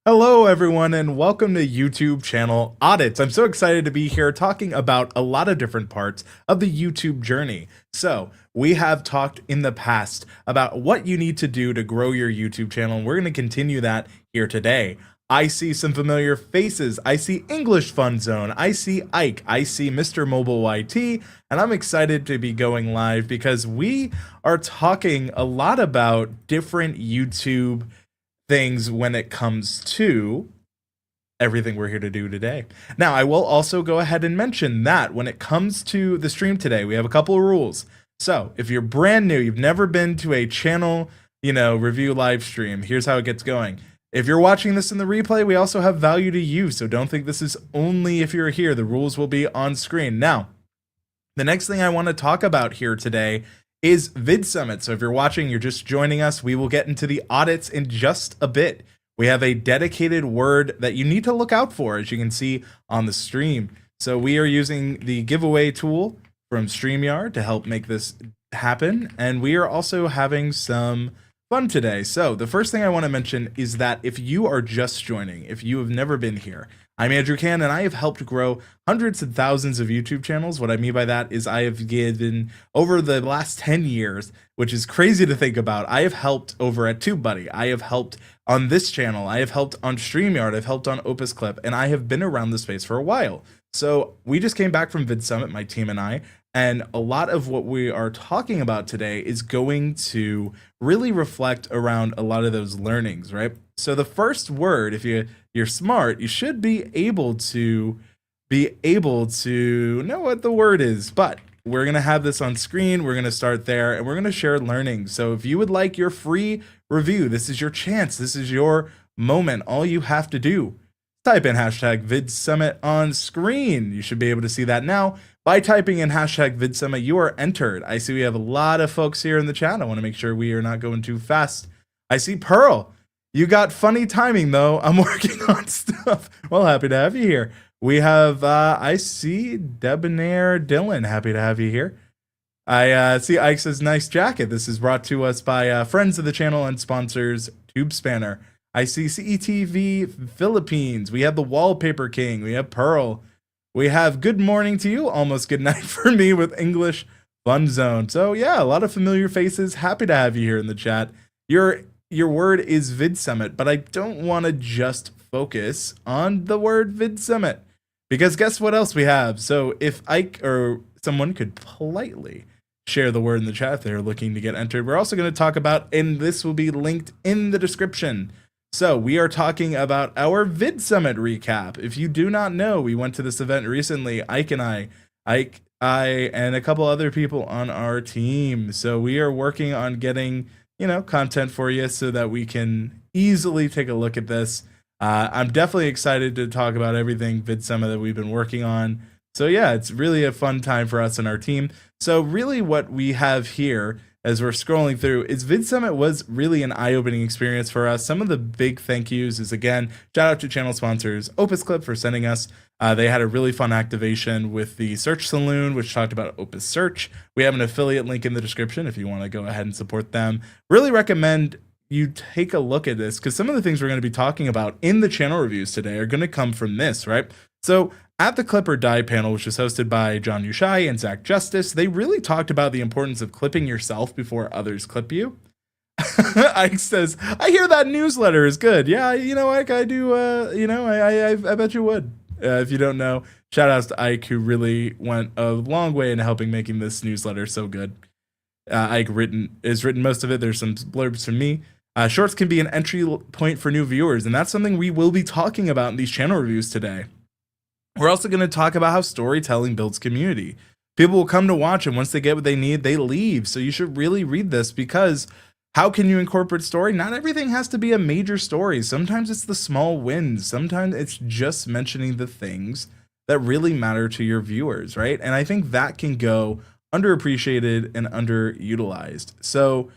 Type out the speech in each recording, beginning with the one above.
Hello everyone and welcome to YouTube channel Audits. I'm so excited to be here talking about a lot of different parts of the YouTube journey. So we have talked in the past about what you need to do to grow your YouTube channel, and we're going to continue that here today. I see some familiar faces. I see English Fun Zone. I see Ike. I see Mr. Mobile YT, and I'm excited to be going live because we are talking a lot about different YouTube things when it comes to everything we're here to do today. Now, I will also go ahead and mention that when it comes to the stream today, we have a couple of rules. So if you're brand new, you've never been to a channel, review live stream, here's how it gets going. If you're watching this in the replay, we also have value to you. So don't think this is only if you're here. The rules will be on screen. Now, the next thing I want to talk about here today is VidSummit. So if you're watching, you're just joining us, we will get into the audits in just a bit. We have a dedicated word that you need to look out for, as you can see on the stream. So we are using the giveaway tool from StreamYard to help make this happen. And we are also having some fun today. So the first thing I want to mention is that if you are just joining, if you have never been here, I'm Andrew Can, and I have helped grow hundreds and thousands of YouTube channels. What I mean by that is I have given, over the last 10 years, which is crazy to think about, I have helped over at TubeBuddy. I have helped on this channel. I have helped on StreamYard. I've helped on Opus Clip, and I have been around the space for a while. So we just came back from VidSummit, my team and I, and a lot of what we are talking about today is going to really reflect around a lot of those learnings, right? So the first word, if you're smart, you should be able to know what the word is. But we're going to have this on screen. We're going to start there, and we're going to share learnings. So if you would like your free review, this is your chance. This is your moment. All you have to do, type in hashtag VidSummit on screen. You should be able to see that now. By typing in hashtag VidSummit, you are entered. I see we have a lot of folks here in the chat. I want to make sure we are not going too fast. I see Pearl. You got funny timing, though. I'm working on stuff. Well, happy to have you here. We have, I see Debonair Dylan. Happy to have you here. I see Ike says, nice jacket. This is brought to us by friends of the channel and sponsors, TubeSpanner. I see CETV Philippines. We have the Wallpaper King. We have Pearl. We have good morning to you. Almost good night for me with English Fun Zone. So yeah, a lot of familiar faces. Happy to have you here in the chat. Your word is VidSummit, but I don't want to just focus on the word VidSummit, because guess what else we have? So if Ike or someone could politely share the word in the chat if they're looking to get entered. We're also going to talk about, and this will be linked in the description. So we are talking about our VidSummit recap. If you do not know, we went to this event recently, Ike and I, and a couple other people on our team. So we are working on getting content for you so that we can easily take a look at this. I'm definitely excited to talk about everything VidSummit that we've been working on. So yeah, it's really a fun time for us and our team. So really what we have here as we're scrolling through is VidSummit was really an eye-opening experience for us. Some of the big thank yous is, again, shout out to channel sponsors, Opus Clip for sending us. They had a really fun activation with the Search Saloon, which talked about Opus Search. We have an affiliate link in the description if you want to go ahead and support them. Really recommend you take a look at this, because some of the things we're going to be talking about in the channel reviews today are going to come from this, right? So at the Clip or Die panel, which was hosted by John Ushai and Zach Justice, they really talked about the importance of clipping yourself before others clip you. Ike says, I hear that newsletter is good. Yeah, Ike, I do, I bet you would. If you don't know, shout outs to Ike, who really went a long way in helping making this newsletter so good. Ike has written most of it. There's some blurbs from me. Shorts can be an entry point for new viewers, and that's something we will be talking about in these channel reviews today. We're also going to talk about how storytelling builds community. People will come to watch, and once they get what they need, they leave. So you should really read this, because how can you incorporate story? Not everything has to be a major story. Sometimes it's the small wins. Sometimes it's just mentioning the things that really matter to your viewers, right? And I think that can go underappreciated and underutilized. So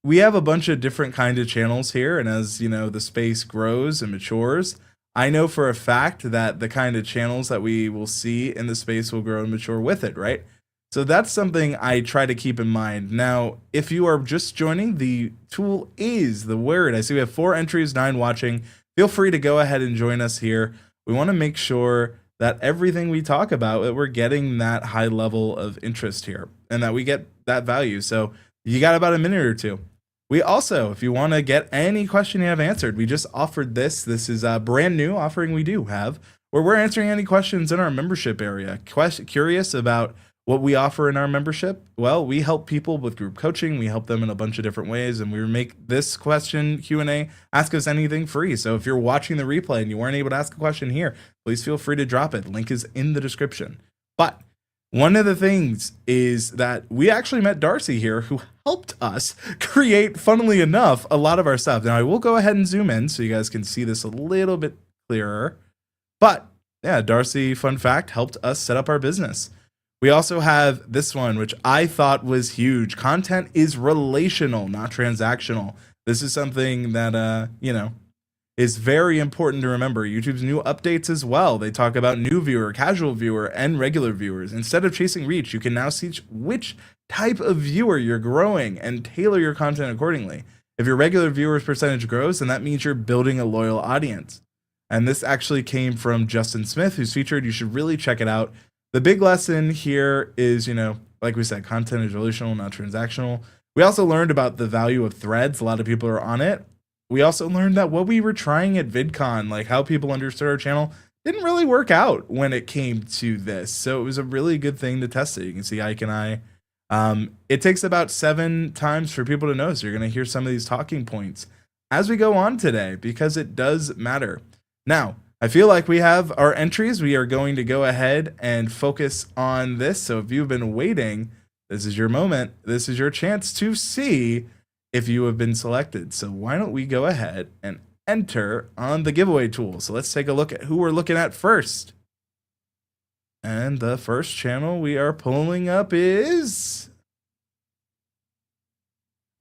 we have a bunch of different kinds of channels here, and as the space grows and matures, I know for a fact that the kind of channels that we will see in the space will grow and mature with it, right? So that's something I try to keep in mind. Now, if you are just joining, the tool is the word. I see we have 4 entries, 9 watching. feel free to go ahead and join us here. We want to make sure that everything we talk about, that we're getting that high level of interest here and that we get that value. So you got about a minute or two. We also, if you want to get any question you have answered, we just offered this. This is a brand new offering we do have where we're answering any questions in our membership area. Curious about what we offer in our membership? Well, we help people with group coaching. We help them in a bunch of different ways, and we make this question Q&A, ask us anything free. So if you're watching the replay and you weren't able to ask a question here, please feel free to drop it. Link is in the description. But one of the things is that we actually met Darcy here, who helped us create, funnily enough, a lot of our stuff. Now, I will go ahead and zoom in so you guys can see this a little bit clearer. But yeah, Darcy, fun fact, helped us set up our business. We also have this one, which I thought was huge. Content is relational, not transactional. This is something that, is very important to remember. YouTube's new updates as well. They talk about new viewer, casual viewer, and regular viewers. Instead of chasing reach, you can now see which type of viewer you're growing and tailor your content accordingly. If your regular viewers percentage grows, then that means you're building a loyal audience. And this actually came from Justin Smith, who's featured. You should really check it out. The big lesson here is, like we said, content is relational, not transactional. We also learned about the value of threads. A lot of people are on it. We also learned that what we were trying at VidCon, like how people understood our channel, didn't really work out when it came to this. So it was a really good thing to test it. You can see Ike and I. It takes about 7 times for people to know. So you're going to hear some of these talking points as we go on today because it does matter. Now, I feel like we have our entries. We are going to go ahead and focus on this. So if you've been waiting, this is your moment. This is your chance to see if you have been selected. So why don't we go ahead and enter on the giveaway tool. So let's take a look at who we're looking at first. And the first channel we are pulling up is...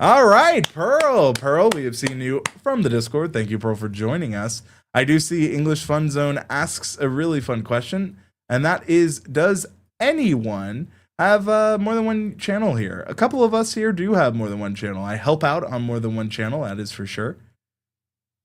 All right, Pearl. Pearl, we have seen you from the Discord. Thank you, Pearl, for joining us. I do see English Fun Zone asks a really fun question, and that is, does anyone have more than one channel here? A couple of us here do have more than one channel. I help out on more than one channel, that is for sure.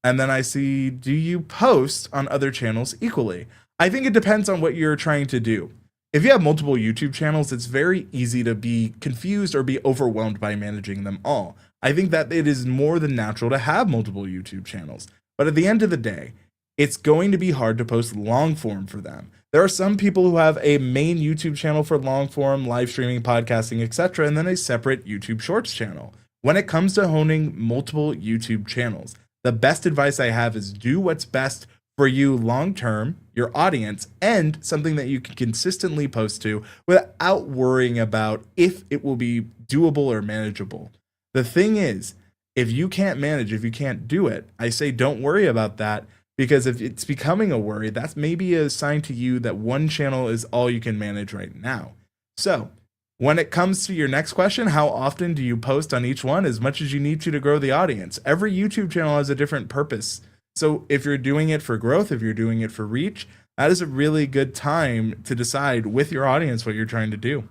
And then I see, do you post on other channels equally? I think it depends on what you're trying to do. If you have multiple YouTube channels, it's very easy to be confused or be overwhelmed by managing them all. I think that it is more than natural to have multiple YouTube channels. But at the end of the day, it's going to be hard to post long form for them. There are some people who have a main YouTube channel for long form, live streaming, podcasting, etc., and then a separate YouTube Shorts channel. When it comes to honing multiple YouTube channels, the best advice I have is do what's best for you long term, your audience, and something that you can consistently post to without worrying about if it will be doable or manageable. The thing is, if you can't manage, if you can't do it, I say don't worry about that, because if it's becoming a worry, that's maybe a sign to you that one channel is all you can manage right now. So when it comes to your next question, how often do you post on each one? As much as you need to grow the audience. Every YouTube channel has a different purpose. So if you're doing it for growth, if you're doing it for reach, that is a really good time to decide with your audience what you're trying to do.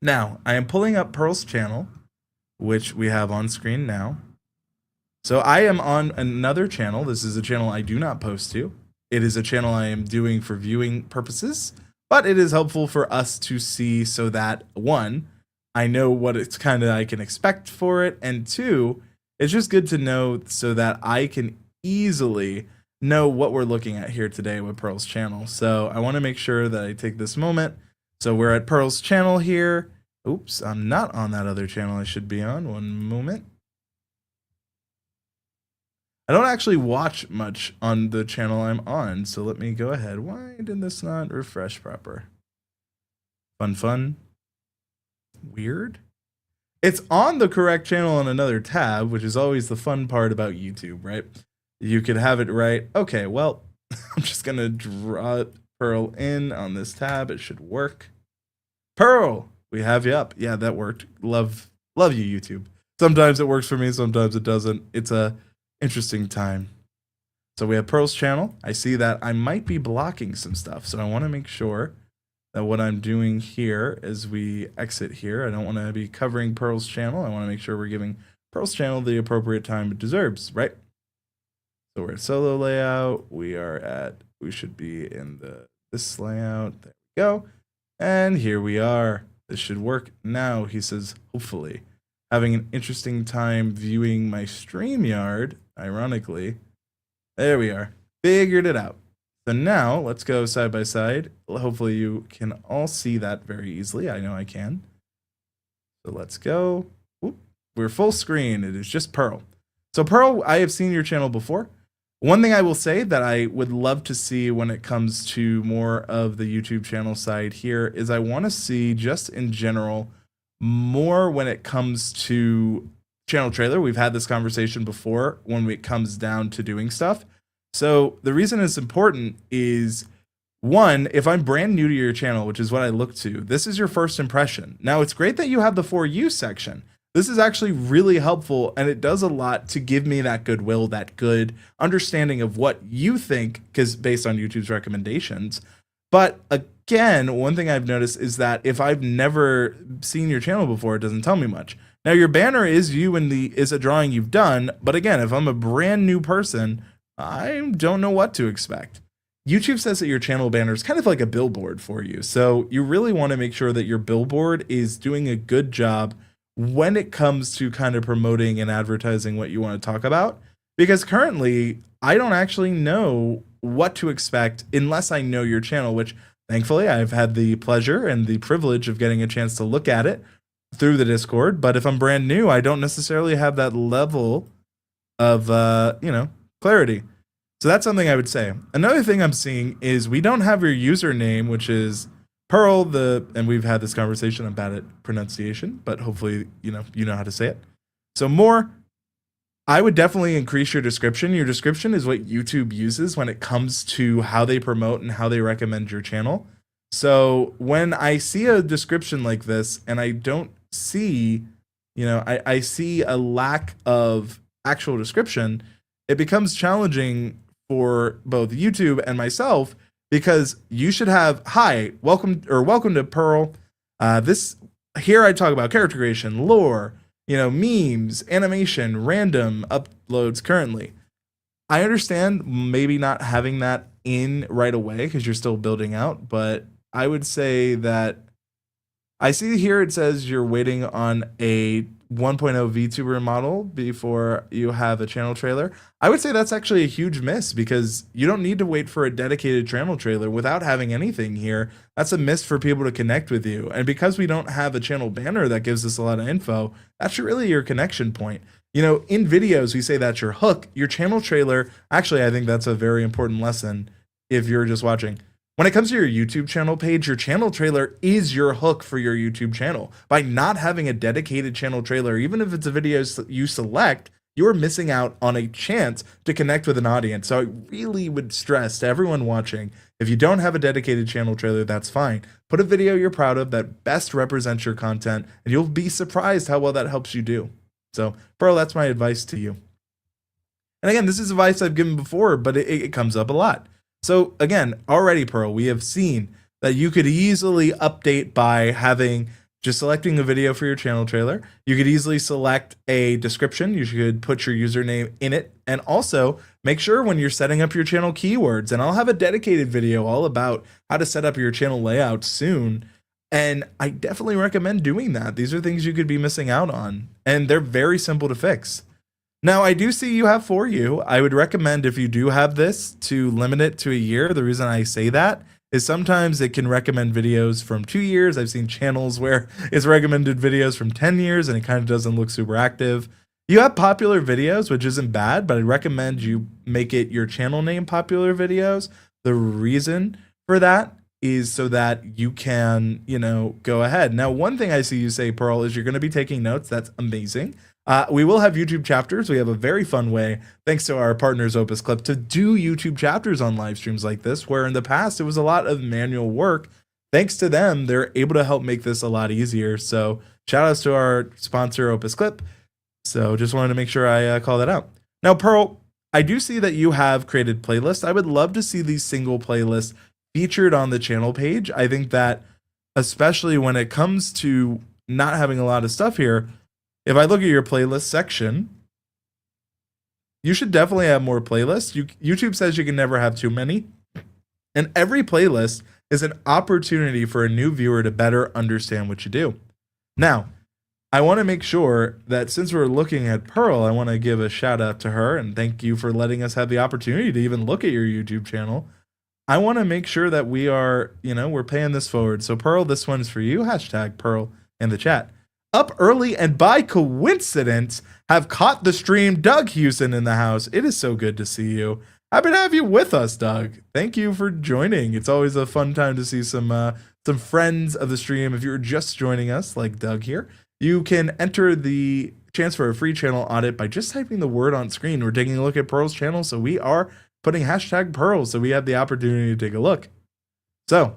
Now, I am pulling up Pearl's channel, which we have on screen now. So I am on another channel. This is a channel I do not post to. It is a channel I am doing for viewing purposes, but it is helpful for us to see so that, one, I know what it's kind of I can expect for it, and two, it's just good to know so that I can easily know what we're looking at here today with Pearl's channel. So I want to make sure that I take this moment. So we're at Pearl's channel here. Oops, I'm not on that other channel I should be on. One moment. I don't actually watch much on the channel I'm on, so let me go ahead. Why did this not refresh proper? Fun. Weird. It's on the correct channel on another tab, which is always the fun part about YouTube, right? You could have it right. Okay, well, I'm just going to draw Pearl in on this tab. It should work. Pearl, we have you up. Yeah, that worked. Love you, YouTube. Sometimes it works for me, sometimes it doesn't. It's a interesting time. So we have Pearl's channel. I see that I might be blocking some stuff, so I want to make sure that what I'm doing here as we exit here, I don't want to be covering Pearl's channel. I want to make sure we're giving Pearl's channel the appropriate time it deserves, right? So we're at solo layout. We should be in this layout. There we go. And here we are. This should work now. He says, hopefully. Having an interesting time viewing my StreamYard, ironically. There we are. Figured it out. So now let's go side by side. Hopefully you can all see that very easily. I know I can. So let's go. Whoop. We're full screen. It is just Pearl. So Pearl, I have seen your channel before. One thing I will say that I would love to see when it comes to more of the YouTube channel side here is I want to see just in general more when it comes to channel trailer. We've had this conversation before when it comes down to doing stuff. So the reason it's important is, one, if I'm brand new to your channel, which is what I look to, this is your first impression. Now, it's great that you have the For You section. This is actually really helpful, and it does a lot to give me that goodwill, that good understanding of what you think, because based on YouTube's recommendations. But again, one thing I've noticed is that if I've never seen your channel before, it doesn't tell me much. Now, your banner is you and is a drawing you've done, but again, if I'm a brand new person, I don't know what to expect. YouTube says that your channel banner is kind of like a billboard for you, so you really want to make sure that your billboard is doing a good job when it comes to kind of promoting and advertising what you want to talk about, because currently I don't actually know what to expect unless I know your channel, which thankfully I've had the pleasure and the privilege of getting a chance to look at it through the Discord. But if I'm brand new, I don't necessarily have that level of clarity. So that's something I would say. Another thing I'm seeing is we don't have your username, which is Pearl, and we've had this conversation. I'm bad at pronunciation, but hopefully, you know how to say it. So more, I would definitely increase your description. Your description is what YouTube uses when it comes to how they promote and how they recommend your channel. So when I see a description like this and I don't see, I see a lack of actual description, it becomes challenging for both YouTube and myself, because you should have, hi, welcome to Pearl. Here I talk about character creation, lore, memes, animation, random uploads currently. I understand maybe not having that in right away because you're still building out, but I would say that I see here it says you're waiting on a 1.0 VTuber model before you have a channel trailer. I would say that's actually a huge miss, because you don't need to wait for a dedicated channel trailer without having anything here. That's a miss for people to connect with you. And because we don't have a channel banner that gives us a lot of info, that's really your connection point. In videos, we say that's your hook. Your channel trailer, actually, I think that's a very important lesson if you're just watching. When it comes to your YouTube channel page, your channel trailer is your hook for your YouTube channel. By not having a dedicated channel trailer, even if it's a video you select, you're missing out on a chance to connect with an audience. So I really would stress to everyone watching, if you don't have a dedicated channel trailer, that's fine. Put a video you're proud of that best represents your content, and you'll be surprised how well that helps you do. So, Pearl, that's my advice to you. And again, this is advice I've given before, but it comes up a lot. So again, already, Pearl, we have seen that you could easily update by just selecting a video for your channel trailer. You could easily select a description. You should put your username in it. And also make sure when you're setting up your channel keywords, and I'll have a dedicated video all about how to set up your channel layout soon. And I definitely recommend doing that. These are things you could be missing out on, and they're very simple to fix. Now, I do see you have For You. I would recommend, if you do have this, to limit it to a year. The reason I say that is sometimes it can recommend videos from 2 years. I've seen channels where it's recommended videos from 10 years and it kind of doesn't look super active. You have popular videos, which isn't bad, but I recommend you make it your channel name Popular Videos. The reason for that is so that you can, go ahead. Now, one thing I see you say, Pearl, is you're going to be taking notes. That's amazing. We will have YouTube chapters. We have a very fun way, thanks to our partners Opus Clip, to do YouTube chapters on live streams like this, where in the past it was a lot of manual work. Thanks to them, they're able to help make this a lot easier. So shout outs to our sponsor Opus Clip. So just wanted to make sure I call that out. Now, Pearl, I do see that you have created playlists. I would love to see these single playlists featured on the channel page. I think that, especially when it comes to not having a lot of stuff here, if I look at your playlist section, you should definitely have more playlists. YouTube says you can never have too many. And every playlist is an opportunity for a new viewer to better understand what you do. Now, I want to make sure that since we're looking at Pearl, I want to give a shout out to her and thank you for letting us have the opportunity to even look at your YouTube channel. I want to make sure that we are, we're paying this forward. So Pearl, this one's for you. Hashtag Pearl in the chat. Up early and by coincidence have caught the stream. Doug Houston in the house. It is so good to see you. Happy to have you with us, Doug. Thank you for joining. It's always a fun time to see some friends of the stream. If you're just joining us, like Doug here, you can enter the chance for a free channel audit by just typing the word on screen. We're taking a look at Pearl's channel, so we are putting hashtag Pearl, so we have the opportunity to take a look. So,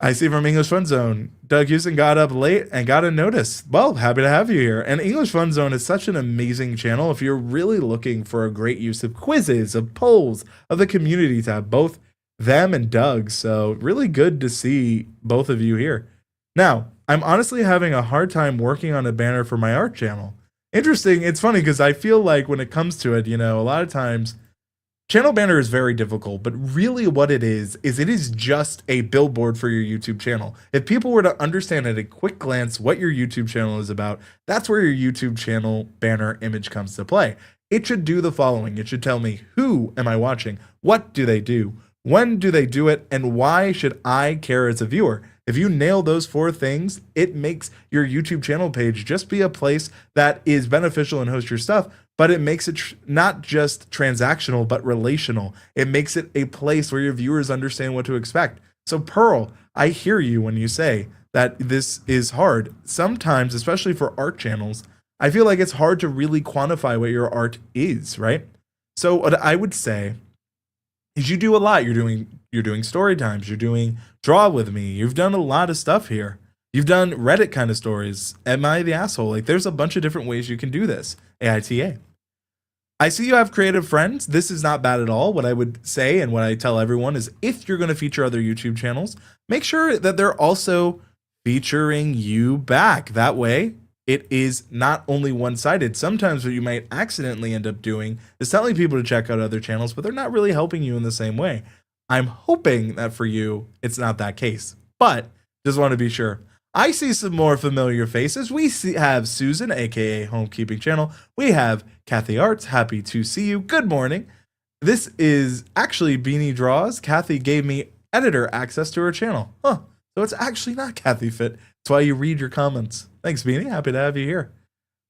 I see from English Fun Zone, Doug Houston got up late and got a notice. Well, happy to have you here. And English Fun Zone is such an amazing channel. If you're really looking for a great use of quizzes, of polls, of the community tab, both them and Doug. So really good to see both of you here. Now, I'm honestly having a hard time working on a banner for my art channel. Interesting. It's funny because I feel like when it comes to it, a lot of times channel banner is very difficult, but really what it is it is just a billboard for your YouTube channel. If people were to understand at a quick glance what your YouTube channel is about, that's where your YouTube channel banner image comes to play. It should do the following. It should tell me, who am I watching? What do they do? When do they do it? And why should I care as a viewer? If you nail those 4 things, it makes your YouTube channel page just be a place that is beneficial and host your stuff, but it makes it not just transactional, but relational. It makes it a place where your viewers understand what to expect. So Pearl, I hear you when you say that this is hard. Sometimes, especially for art channels, I feel like it's hard to really quantify what your art is, right? So what I would say is you do a lot. You're doing story times, you're doing draw with me, you've done a lot of stuff here. You've done Reddit kind of stories. Am I the asshole? Like, there's a bunch of different ways you can do this. AITA. I see you have creative friends. This is not bad at all. What I would say and what I tell everyone is if you're going to feature other YouTube channels, make sure that they're also featuring you back. That way, it is not only one-sided. Sometimes what you might accidentally end up doing is telling people to check out other channels, but they're not really helping you in the same way. I'm hoping that for you, it's not that case, but just want to be sure. I see some more familiar faces. We have Susan, aka Homekeeping Channel. We have KathehArts. Happy to see you. Good morning. This is actually Beanie Draws. Kathy gave me editor access to her channel. So it's actually not Kathy Fit. That's why you read your comments. Thanks, Beanie. Happy to have you here.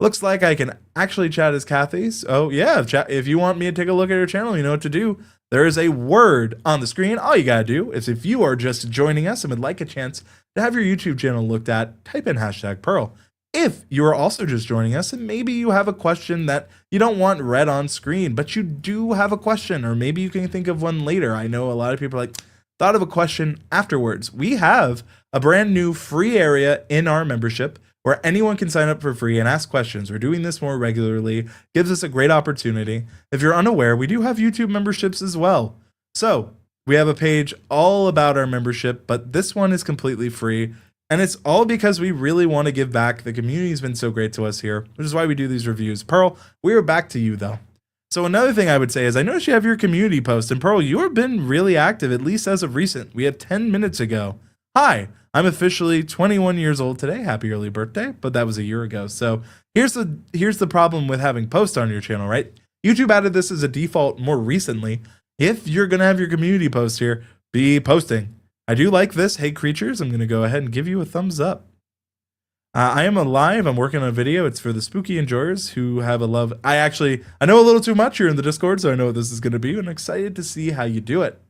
Looks like I can actually chat as Kathy's. Oh, yeah. If you want me to take a look at her channel, you know what to do. There is a word on the screen. All you got to do is if you are just joining us and would like a chance to have your YouTube channel looked at, type in hashtag Pearl. If you are also just joining us and maybe you have a question that you don't want read on screen, but you do have a question, or maybe you can think of one later. I know a lot of people are like, thought of a question afterwards. We have a brand new free area in our membership where anyone can sign up for free and ask questions. We're doing this more regularly. Gives us a great opportunity. If you're unaware, we do have YouTube memberships as well. So we have a page all about our membership, but this one is completely free. And it's all because we really want to give back. The community's been so great to us here, which is why we do these reviews. Pearl, we are back to you though. So another thing I would say is I noticed you have your community post, and Pearl, you have been really active, at least as of recent. We had 10 minutes ago. Hi, I'm officially 21 years old today. Happy early birthday, but that was a year ago. So here's the problem with having posts on your channel, right? YouTube added this as a default more recently. If you're going to have your community post here, be posting. I do like this. Hey, creatures, I'm going to go ahead and give you a thumbs up. I am alive. I'm working on a video. It's for the spooky enjoyers who have a love. I know a little too much here in the Discord, so I know what this is going to be. And I'm excited to see how you do it.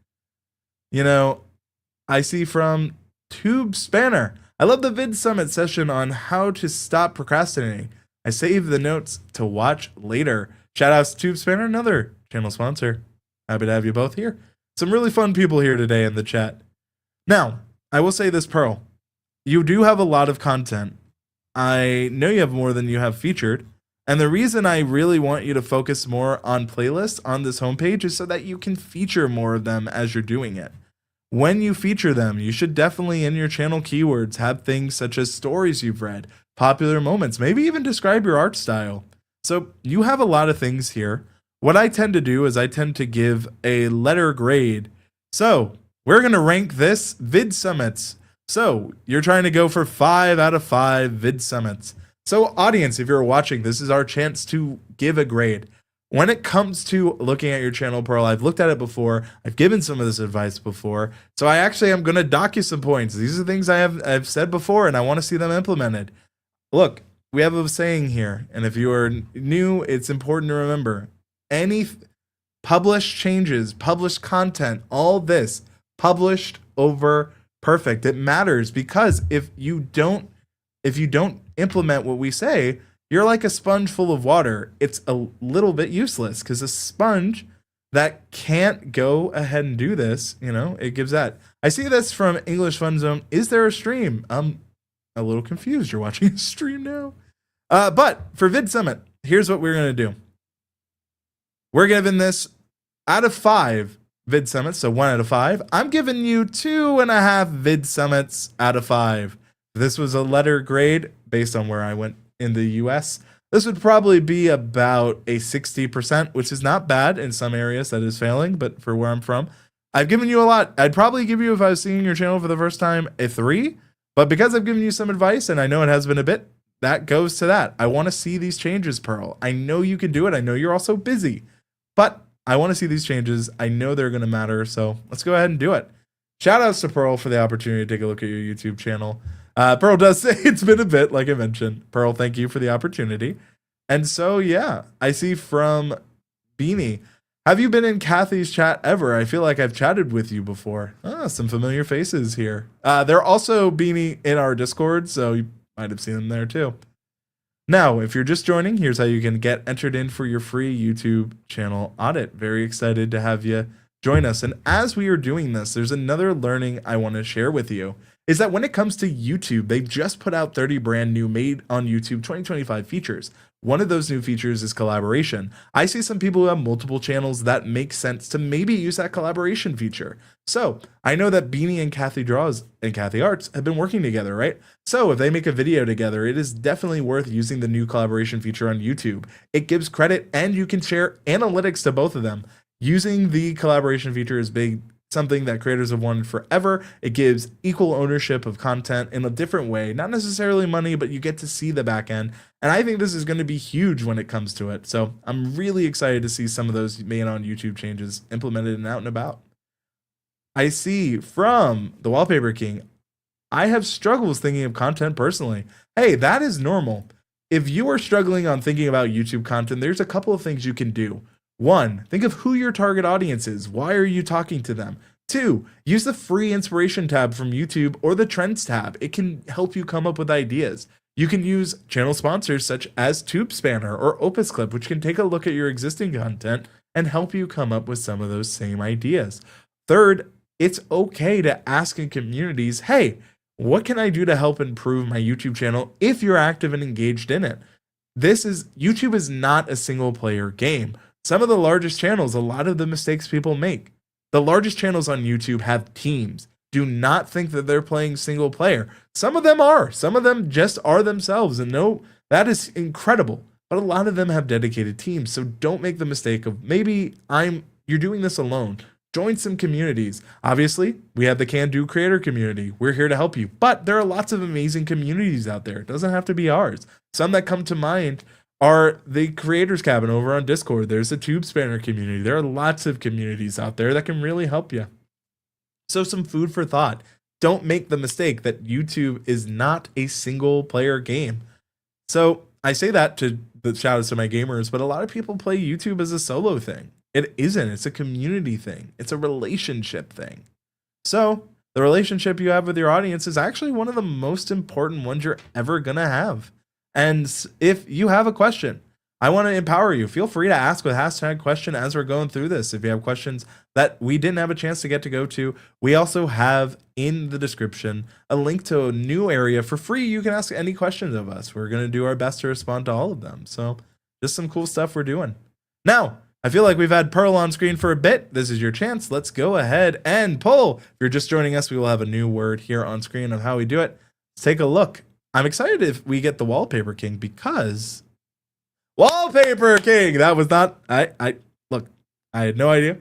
I see from TubeSpanner. I love the VidSummit session on how to stop procrastinating. I saved the notes to watch later. Shout outs to TubeSpanner, another channel sponsor. Happy to have you both here. Some really fun people here today in the chat. Now, I will say this, Pearl. You do have a lot of content. I know you have more than you have featured. And the reason I really want you to focus more on playlists on this homepage is so that you can feature more of them as you're doing it. When you feature them, you should definitely in your channel keywords have things such as stories you've read, popular moments, maybe even describe your art style. So you have a lot of things here. What I tend to do is I tend to give a letter grade. So we're going to rank this VidSummits. So you're trying to go for 5 out of 5 VidSummits. So audience, if you're watching, this is our chance to give a grade. When it comes to looking at your channel, Pearl, I've looked at it before. I've given some of this advice before. So I actually am going to dock you some points. These are things I've said before, and I want to see them implemented. Look, we have a saying here, and if you are new, it's important to remember. Any published changes, published content, all this, published over perfect. It matters because if you don't implement what we say, you're like a sponge full of water. It's a little bit useless because a sponge that can't go ahead and do this, it gives that. I see this from English Fun Zone. Is there a stream? I'm a little confused. You're watching a stream now. But for VidSummit, here's what we're going to do. We're giving this out of 5 VidSummits, so 1 out of 5. I'm giving you 2.5 VidSummits out of 5. This was a letter grade based on where I went in the US. This would probably be about a 60%, which is not bad in some areas. That is failing, but for where I'm from, I've given you a lot. I'd probably give you, if I was seeing your channel for the first time, a 3. But because I've given you some advice, and I know it has been a bit, that goes to that. I want to see these changes, Pearl. I know you can do it. I know you're also busy, but I want to see these changes. I know they're going to matter, so let's go ahead and do it. Shout outs to Pearl for the opportunity to take a look at your YouTube channel. Pearl does say it's been a bit, like I mentioned. Pearl, thank you for the opportunity. And so, yeah, I see from Beanie, have you been in Kathy's chat ever? I feel like I've chatted with you before. Some familiar faces here. They're also, Beanie, in our Discord, so you might have seen them there too. Now, if you're just joining, here's how you can get entered in for your free YouTube channel audit. Very excited to have you join us. And as we are doing this, there's another learning I want to share with you. Is that when it comes to YouTube, they've just put out 30 brand new made on YouTube 2025 features. One of those new features is collaboration. I see some people who have multiple channels that make sense to maybe use that collaboration feature. So I know that Beanie and Kathy Draws and KathehArts have been working together, right? So if they make a video together, it is definitely worth using the new collaboration feature on YouTube. It gives credit and you can share analytics to both of them. Using the collaboration feature is big. Something that creators have wanted forever. It gives equal ownership of content in a different way, not necessarily money, but you get to see the back end. And I think this is going to be huge when it comes to it. So I'm really excited to see some of those made on YouTube changes implemented and out and about. I see from the Wallpaper King, I have struggles thinking of content personally. Hey, that is normal. If you are struggling on thinking about YouTube content, there's a couple of things you can do. 1, think of who your target audience is. Why are you talking to them? 2, use the free inspiration tab from YouTube or the trends tab. It can help you come up with ideas. You can use channel sponsors such as TubeSpanner or Opus Clip, which can take a look at your existing content and help you come up with some of those same ideas. 3rd, it's okay to ask in communities, hey, what can I do to help improve my YouTube channel if you're active and engaged in it? YouTube is not a single player game. Some of the largest channels, a lot of the mistakes people make. The largest channels on YouTube have teams. Do not think that they're playing single player. Some of them are. Some of them just are themselves. And no, that is incredible. But a lot of them have dedicated teams. So don't make the mistake of maybe you're doing this alone. Join some communities. Obviously, we have the Can Do Creator community. We're here to help you. But there are lots of amazing communities out there. It doesn't have to be ours. Some that come to mind are the Creators Cabin over on Discord. There's a TubeSpanner community. There are lots of communities out there that can really help you. So some food for thought. Don't make the mistake that YouTube is not a single player game. So I say that to the shout outs to my gamers, but a lot of people play YouTube as a solo thing. It isn't. It's a community thing. It's a relationship thing. So the relationship you have with your audience is actually one of the most important ones you're ever going to have. And if you have a question, I want to empower you. Feel free to ask with #question as we're going through this. If you have questions that we didn't have a chance to go to, we also have in the description a link to a new area for free. You can ask any questions of us. We're going to do our best to respond to all of them. So just some cool stuff we're doing. Now, I feel like we've had Pearl on screen for a bit. This is your chance. Let's go ahead and pull. If you're just joining us, we will have a new word here on screen of how we do it. Let's take a look. I'm excited if we get the Wallpaper King because Wallpaper King. That was not, look, I had no idea,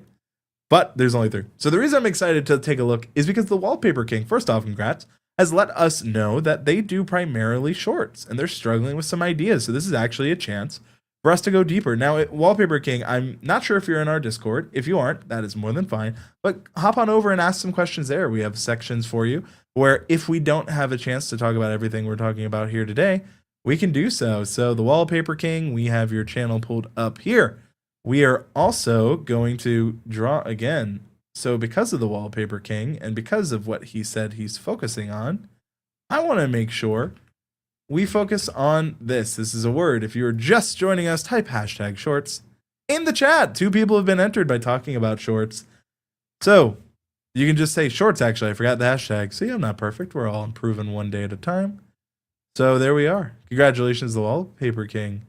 but there's only 3. So the reason I'm excited to take a look is because the Wallpaper King, first off, congrats, has let us know that they do primarily shorts and they're struggling with some ideas. So this is actually a chance for us to go deeper. Now, Wallpaper King, I'm not sure if you're in our Discord. If you aren't, that is more than fine, but hop on over and ask some questions there. We have sections for you where if we don't have a chance to talk about everything we're talking about here today, we can do so. So the Wallpaper King, we have your channel pulled up here. We are also going to draw again. So because of the Wallpaper King and because of what he said he's focusing on, I want to make sure we focus on this. This is a word. If you're just joining us, type hashtag shorts in the chat. 2 people have been entered by talking about shorts. So you can just say shorts. Actually, I forgot the hashtag. See, I'm not perfect. We're all improving one day at a time. So there we are. Congratulations, the Wallpaper King.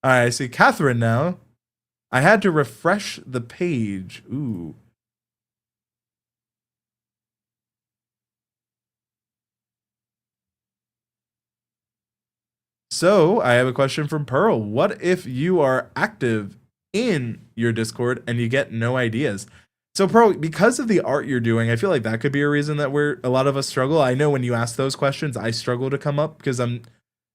All right, I see Catherine now. I had to refresh the page. Ooh. So I have a question from Pearl. What if you are active in your Discord and you get no ideas? So Pearl, because of the art you're doing, I feel like that could be a reason that a lot of us struggle. I know when you ask those questions, I struggle to come up because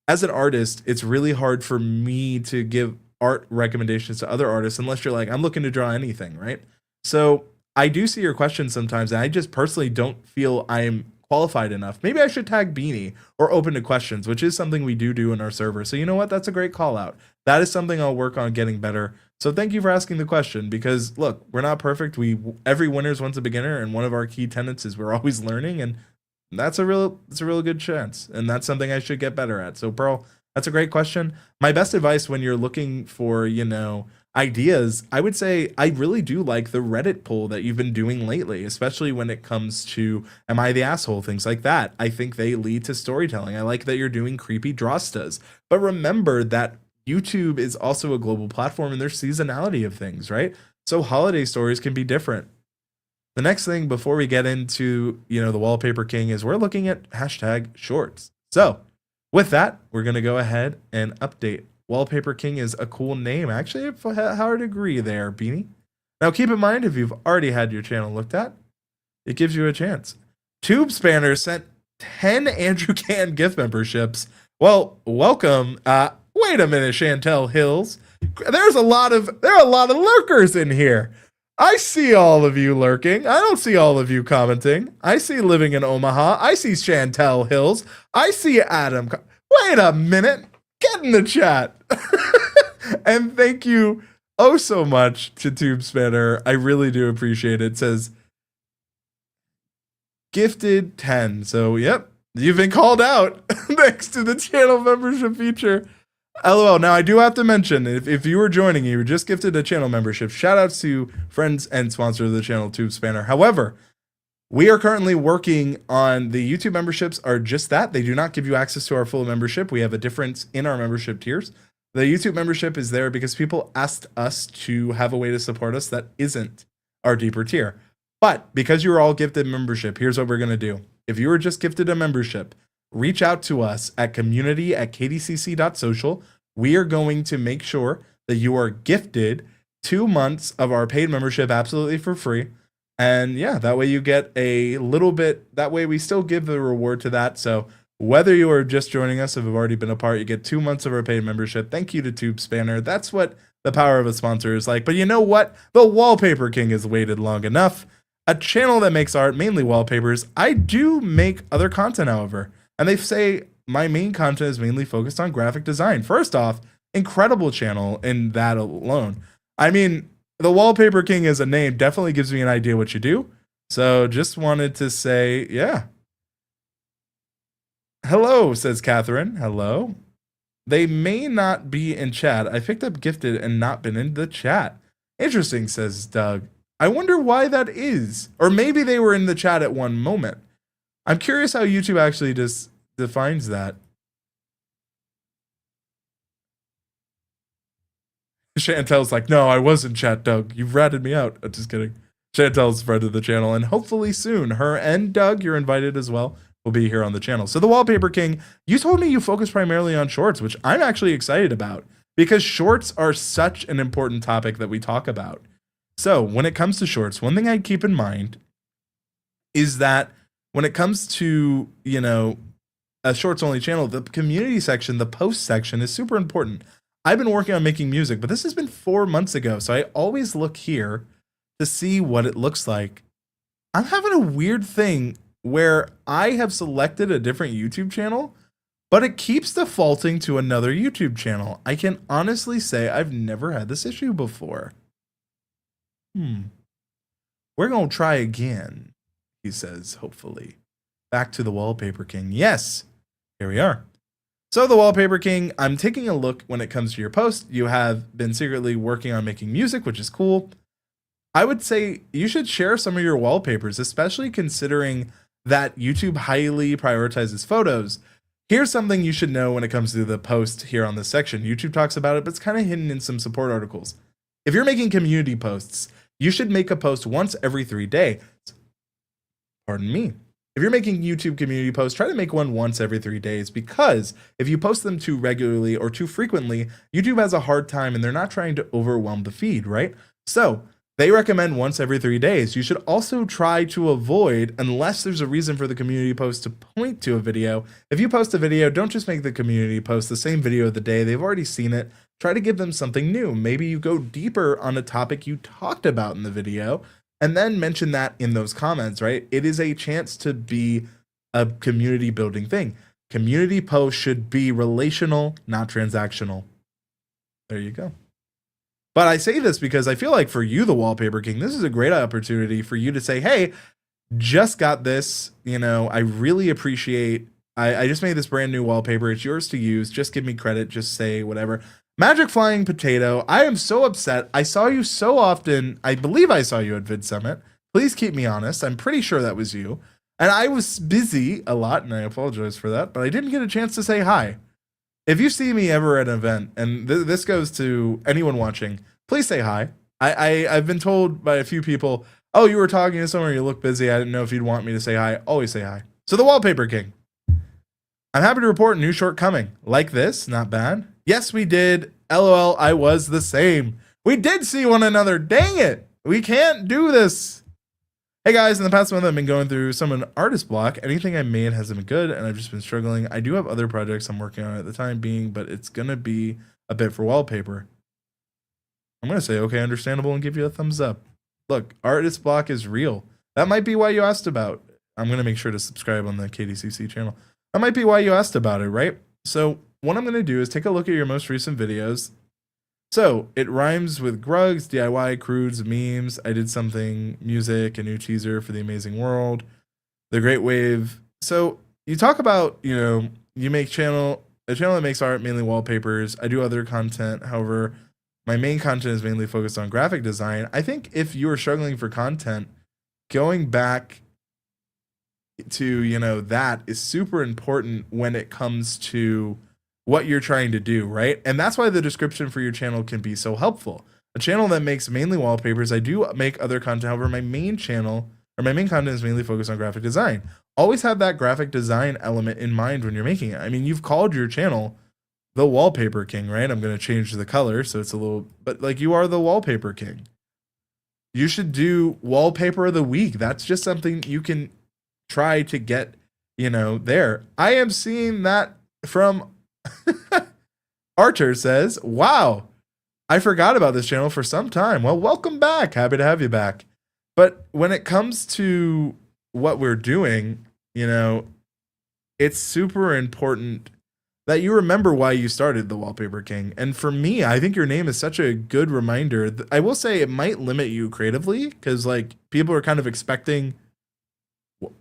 as an artist, it's really hard for me to give art recommendations to other artists unless you're like, I'm looking to draw anything, right? So I do see your questions sometimes, and I just personally don't feel I'm qualified enough. Maybe I should tag Beanie or open to questions, which is something we do in our server. So you know what? That's a great call out. That is something I'll work on getting better. So thank you for asking the question, because look, we're not perfect. Every winner's once a beginner, and one of our key tenets is we're always learning, and it's a real good chance, and that's something I should get better at. So Pearl, that's a great question. My best advice when you're looking for, ideas, I would say I really do like the Reddit poll that you've been doing lately, especially when it comes to am I the asshole, things like that. I think they lead to storytelling. I like that you're doing creepy drostas. But remember that YouTube is also a global platform and there's seasonality of things, right? So holiday stories can be different. The next thing before we get into, the Wallpaper King is we're looking at hashtag shorts. So with that, we're going to go ahead and update. Wallpaper King is a cool name. Actually, I hard agree there, Beanie. Now, keep in mind, if you've already had your channel looked at, it gives you a chance. TubeSpanner sent 10 Andrew Can gift memberships. Well, welcome. Wait a minute, Chantel Hills. There are a lot of lurkers in here. I see all of you lurking. I don't see all of you commenting. I see Living in Omaha. I see Chantel Hills. I see Adam. Wait a minute. Get in the chat. And thank you so much to TubeSpanner. I really do appreciate it. It says gifted 10. So, yep, you've been called out thanks to the channel membership feature. LOL. Now, I do have to mention, if you were joining, you were just gifted a channel membership. Shout outs to friends and sponsor of the channel, TubeSpanner. However, we are currently working on the YouTube memberships are just that. They do not give you access to our full membership. We have a difference in our membership tiers. The YouTube membership is there because people asked us to have a way to support us that isn't our deeper tier. But because you're all gifted membership, here's what we're going to do. If you were just gifted a membership, reach out to us at community@kdcc.social. We are going to make sure that you are gifted 2 months of our paid membership absolutely for free. And yeah, that way you get a little bit, that way we still give the reward to that. So whether you are just joining us, if you've already been a part, you get 2 months of our paid membership. Thank you to TubeSpanner. That's what the power of a sponsor is like. But you know what? The Wallpaper King has waited long enough. A channel that makes art, mainly wallpapers. I do make other content, however. And they say my main content is mainly focused on graphic design. First off, incredible channel in that alone. I mean, the Wallpaper King as a name definitely gives me an idea what you do. So just wanted to say, yeah. Hello, says Catherine. Hello. They may not be in chat. I picked up gifted and not been in the chat. Interesting, says Doug. I wonder why that is. Or maybe they were in the chat at one moment. I'm curious how YouTube actually just defines that. Chantel's like, no, I was in chat, Doug. You've ratted me out. I'm just kidding. Chantel's friend of the channel, and hopefully soon, her and Doug, you're invited as well, will be here on the channel. So the Wallpaper King, you told me you focus primarily on shorts, which I'm actually excited about. because shorts are such an important topic that we talk about. So when it comes to shorts, one thing I keep in mind is that when it comes to, a shorts only channel, the community section, the post section is super important. I've been working on making music, but this has been 4 months ago. So I always look here to see what it looks like. I'm having a weird thing where I have selected a different YouTube channel, but it keeps defaulting to another YouTube channel. I can honestly say I've never had this issue before. We're going to try again, he says, hopefully. Back to the Wallpaper King. Yes, here we are. So the Wallpaper King, I'm taking a look when it comes to your post. You have been secretly working on making music, which is cool. I would say you should share some of your wallpapers, especially considering that YouTube highly prioritizes photos. Here's something you should know when it comes to the post here on this section. YouTube talks about it, but it's kind of hidden in some support articles. If you're making community posts, you should make a post once every 3 days. Pardon me. If you're making YouTube community posts, try to make one once every 3 days, because if you post them too regularly or too frequently, YouTube has a hard time and they're not trying to overwhelm the feed, right? So they recommend once every 3 days. You should also try to avoid, unless there's a reason for the community post to point to a video. If you post a video, don't just make the community post the same video of the day. They've already seen it. Try to give them something new. Maybe you go deeper on a topic you talked about in the video and then mention that in those comments, right? It is a chance to be a community building thing. Community posts should be relational, not transactional. There you go. But I say this because I feel like for you, the Wallpaper King, this is a great opportunity for you to say, hey, just got this. I really appreciate, I just made this brand new wallpaper. It's yours to use. Just give me credit. Just say whatever. MagicFlyinPotato, I am so upset. I saw you so often. I believe I saw you at VidSummit. Please keep me honest. I'm pretty sure that was you. And I was busy a lot, and I apologize for that, but I didn't get a chance to say hi. If you see me ever at an event, and this goes to anyone watching, please say hi. I've been told by a few people, oh, you were talking to someone, you look busy. I didn't know if you'd want me to say hi. Always say hi. So the Wallpaper King. I'm happy to report a new short coming. Like this, not bad. Yes, we did. LOL, I was the same. We did see one another. Dang it. We can't do this. Hey guys, in the past month I've been going through some an artist block. Anything I made hasn't been good and I've just been struggling. I do have other projects I'm working on at the time being, but it's going to be a bit for wallpaper. I'm going to say, okay, understandable, and give you a thumbs up. Look, artist block is real. That might be why you asked about. I'm going to make sure to subscribe on the KDCC channel. That might be why you asked about it, right? So what I'm going to do is take a look at your most recent videos. So it rhymes with Grugs, DIY, Crudes, memes. I did something, music, a new teaser for The Amazing World, The Great Wave. So you talk about, you make a channel that makes art, mainly wallpapers. I do other content. However, my main content is mainly focused on graphic design. I think if you are struggling for content, going back to, that is super important when it comes to what you're trying to do, right? And that's why the description for your channel can be so helpful. A channel that makes mainly wallpapers. I do make other content. However, my main content is mainly focused on graphic design. Always have that graphic design element in mind when you're making it. I mean, you've called your channel the Wallpaper King, right? I'm going to change the color so it's a little, but like, you are the Wallpaper King. You should do wallpaper of the week. That's just something you can try to get, there. I am seeing that from Archer says, wow, I forgot about this channel for some time. Well, welcome back. Happy to have you back. But when it comes to what we're doing, it's super important that you remember why you started the Wallpaper King. And for me, I think your name is such a good reminder. I will say it might limit you creatively because people are kind of expecting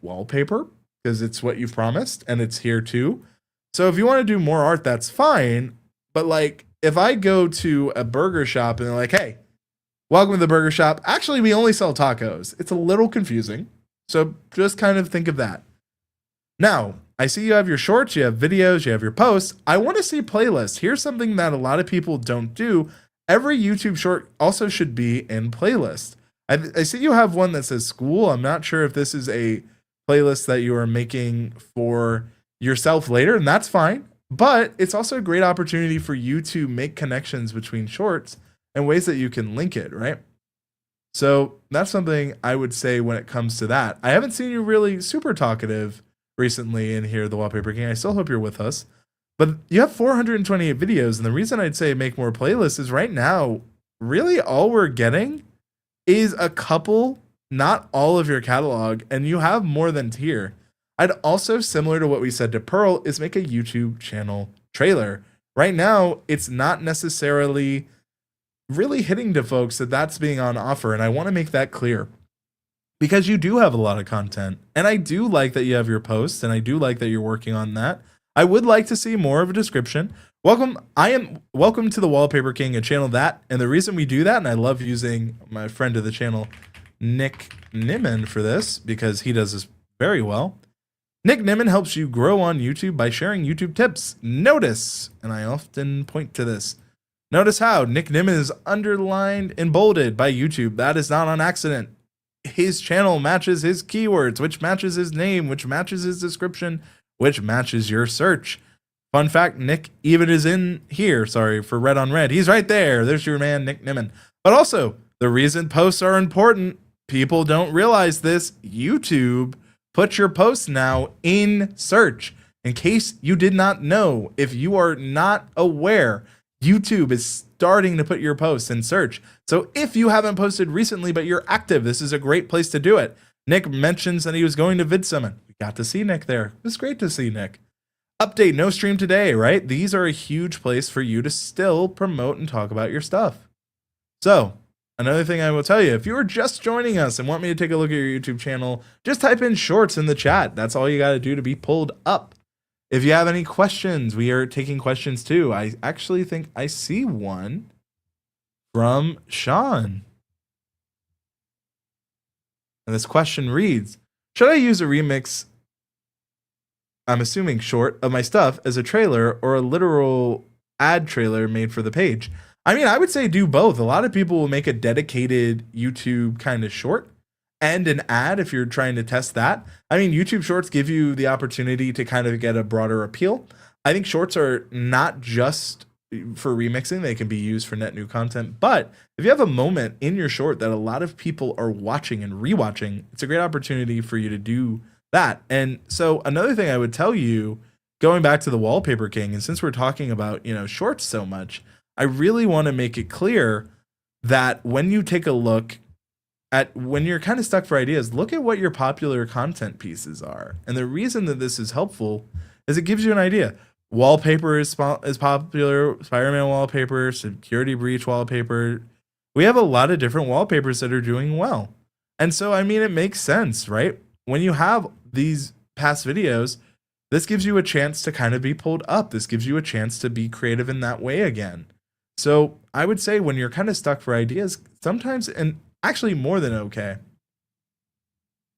wallpaper because it's what you promised and it's here too. So if you want to do more art, that's fine. But if I go to a burger shop and they're like, hey, welcome to the burger shop. Actually, we only sell tacos. It's a little confusing. So just kind of think of that. Now, I see you have your shorts, you have videos, you have your posts. I want to see playlists. Here's something that a lot of people don't do. Every YouTube short also should be in playlist. I see you have one that says school. I'm not sure if this is a playlist that you are making for yourself later, and that's fine. But it's also a great opportunity for you to make connections between shorts and ways that you can link it, right? So that's something I would say when it comes to that. I haven't seen you really super talkative recently in here, the Wallpaper King. I still hope you're with us. But you have 428 videos, and the reason I'd say make more playlists is right now, really all we're getting is a couple, not all of your catalog, and you have more than tier. I'd also, similar to what we said to Pearl, is make a YouTube channel trailer. Right now, it's not necessarily really hitting to folks that that's being on offer, and I want to make that clear. Because you do have a lot of content, and I do like that you have your posts, and I do like that you're working on that. I would like to see more of a description. Welcome to the Wallpaper King, a channel that, and the reason we do that, and I love using my friend of the channel, Nick Nimmin, for this, because he does this very well. Nick Nimmin helps you grow on YouTube by sharing YouTube tips. Notice, and I often point to this, notice how Nick Nimmin is underlined and bolded by YouTube. That is not on accident. His channel matches his keywords, which matches his name, which matches his description, which matches your search. Fun fact, Nick even is in here. Sorry for red on red. He's right there. There's your man, Nick Nimmin. But also, the reason posts are important, people don't realize this. YouTube put your posts now in search. In case you did not know, if you are not aware, YouTube is starting to put your posts in search. So if you haven't posted recently, but you're active, this is a great place to do it. Nick mentions that he was going to VidSummit. We got to see Nick there. It was great to see Nick. Update, no stream today, right? These are a huge place for you to still promote and talk about your stuff. So another thing I will tell you, if you are just joining us and want me to take a look at your YouTube channel, just type in shorts in the chat. That's all you got to do to be pulled up. If you have any questions, we are taking questions too. I actually think I see one from Sean. And this question reads, should I use a remix, I'm assuming short, of my stuff as a trailer or a literal ad trailer made for the page? I mean, I would say do both. A lot of people will make a dedicated YouTube kind of short and an ad if you're trying to test that. I mean, YouTube shorts give you the opportunity to kind of get a broader appeal. I think shorts are not just for remixing. They can be used for net new content. But if you have a moment in your short that a lot of people are watching and rewatching, it's a great opportunity for you to do that. And so another thing I would tell you, going back to the Wallpaper King, and since we're talking about, shorts so much, I really want to make it clear that when you take a look at, when you're kind of stuck for ideas, look at what your popular content pieces are. And the reason that this is helpful is it gives you an idea. Wallpaper is popular, Spider-Man wallpaper, security breach wallpaper. We have a lot of different wallpapers that are doing well. And so, I mean, it makes sense, right? When you have these past videos, this gives you a chance to kind of be pulled up. This gives you a chance to be creative in that way again. So I would say when you're kind of stuck for ideas, sometimes, and actually more than okay,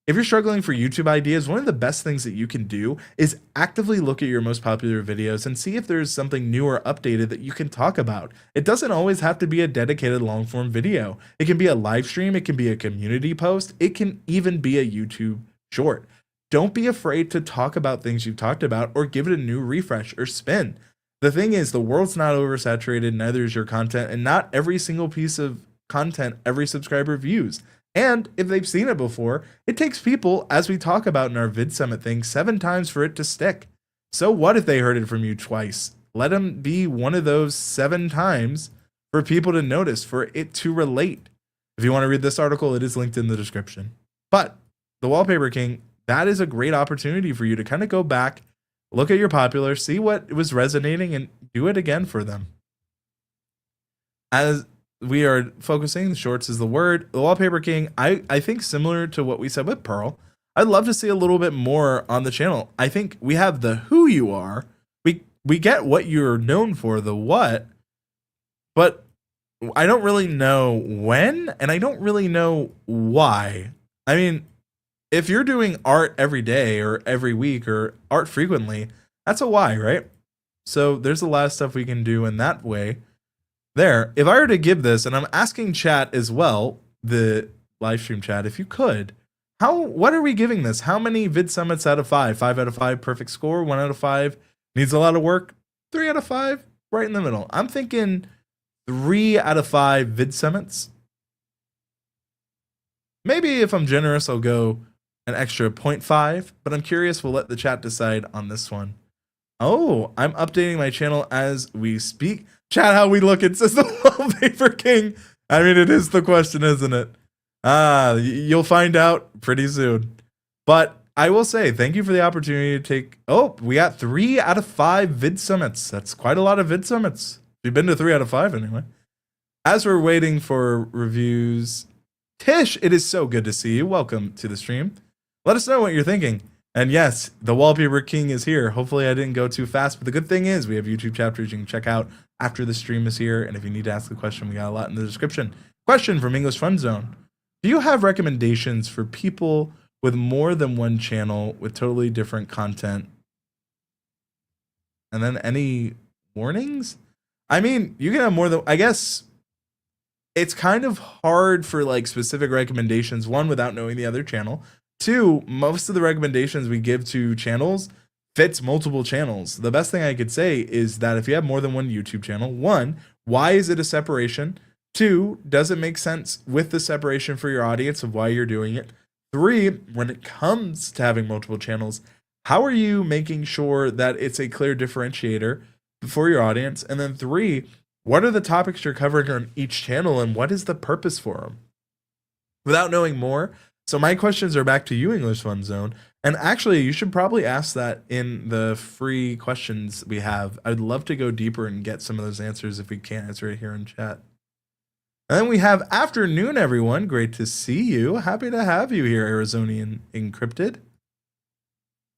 if you're struggling for YouTube ideas, one of the best things that you can do is actively look at your most popular videos and see if there's something new or updated that you can talk about. It doesn't always have to be a dedicated long form video. It can be a live stream. It can be a community post. It can even be a YouTube short. Don't be afraid to talk about things you've talked about or give it a new refresh or spin. The thing is, the world's not oversaturated, neither is your content, and not every single piece of content every subscriber views. And if they've seen it before, it takes people, as we talk about in our VidSummit thing, 7 times for it to stick. So what if they heard it from you twice? Let them be one of those 7 times for people to notice, for it to relate. If you want to read this article, it is linked in the description. But the Wallpaper King, that is a great opportunity for you to kind of go back, look at your popular, see what was resonating, and do it again for them. As we are focusing, the shorts is the word. The Wallpaper King, I think similar to what we said with Pearl, I'd love to see a little bit more on the channel. I think we have the who you are. We get what you're known for, the what, but I don't really know when, and I don't really know why. I mean, if you're doing art every day or every week or art frequently, that's a why, right? So there's a lot of stuff we can do in that way. There, if I were to give this, and I'm asking chat as well, the live stream chat, if you could, what are we giving this? How many VidSummits out of 5? 5 out of 5, perfect score. 1 out of 5 needs a lot of work. 3 out of 5, right in the middle. I'm thinking 3 out of 5 VidSummits. Maybe if I'm generous, I'll go an extra 0.5, but I'm curious. We'll let the chat decide on this one. Oh, I'm updating my channel as we speak. Chat, how we looking, says the Wallpaper King. I mean, it is the question, isn't it? You'll find out pretty soon. But I will say, thank you for the opportunity to take... Oh, we got 3 out of 5 VidSummits. That's quite a lot of VidSummits. We've been to 3 out of 5 anyway. As we're waiting for reviews... Tish, it is so good to see you. Welcome to the stream. Let us know what you're thinking. And yes, the Wallpaper King is here. Hopefully I didn't go too fast, but the good thing is we have YouTube chapters you can check out after the stream is here. And if you need to ask a question, we got a lot in the description. Question from English Fun Zone. Do you have recommendations for people with more than one channel with totally different content? And then any warnings? I mean, you can have more than, I guess it's kind of hard for like specific recommendations. One, without knowing the other channel. Two, most of the recommendations we give to channels fits multiple channels. The best thing I could say is that if you have more than one YouTube channel, one, why is it a separation? Two, does it make sense with the separation for your audience of why you're doing it? Three, when it comes to having multiple channels, how are you making sure that it's a clear differentiator for your audience? And then three, what are the topics you're covering on each channel and what is the purpose for them? Without knowing more, so my questions are back to you, English Fun Zone. And actually, you should probably ask that in the free questions we have. I'd love to go deeper and get some of those answers if we can't answer it here in chat. And then we have afternoon, everyone. Great to see you. Happy to have you here, Arizonian Encrypted.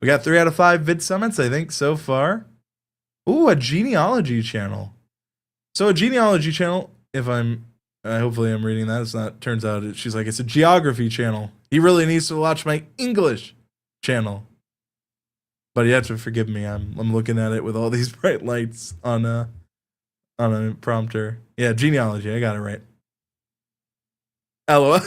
We got 3 out of 5 VidSummits, I think, so far. Ooh, a genealogy channel. So a genealogy channel, if I'm, hopefully I'm reading that. It's not, turns out she's like, it's a geography channel. He really needs to watch my English channel. But you have to forgive me. I'm looking at it with all these bright lights on a prompter. Yeah, genealogy. I got it right. LOL.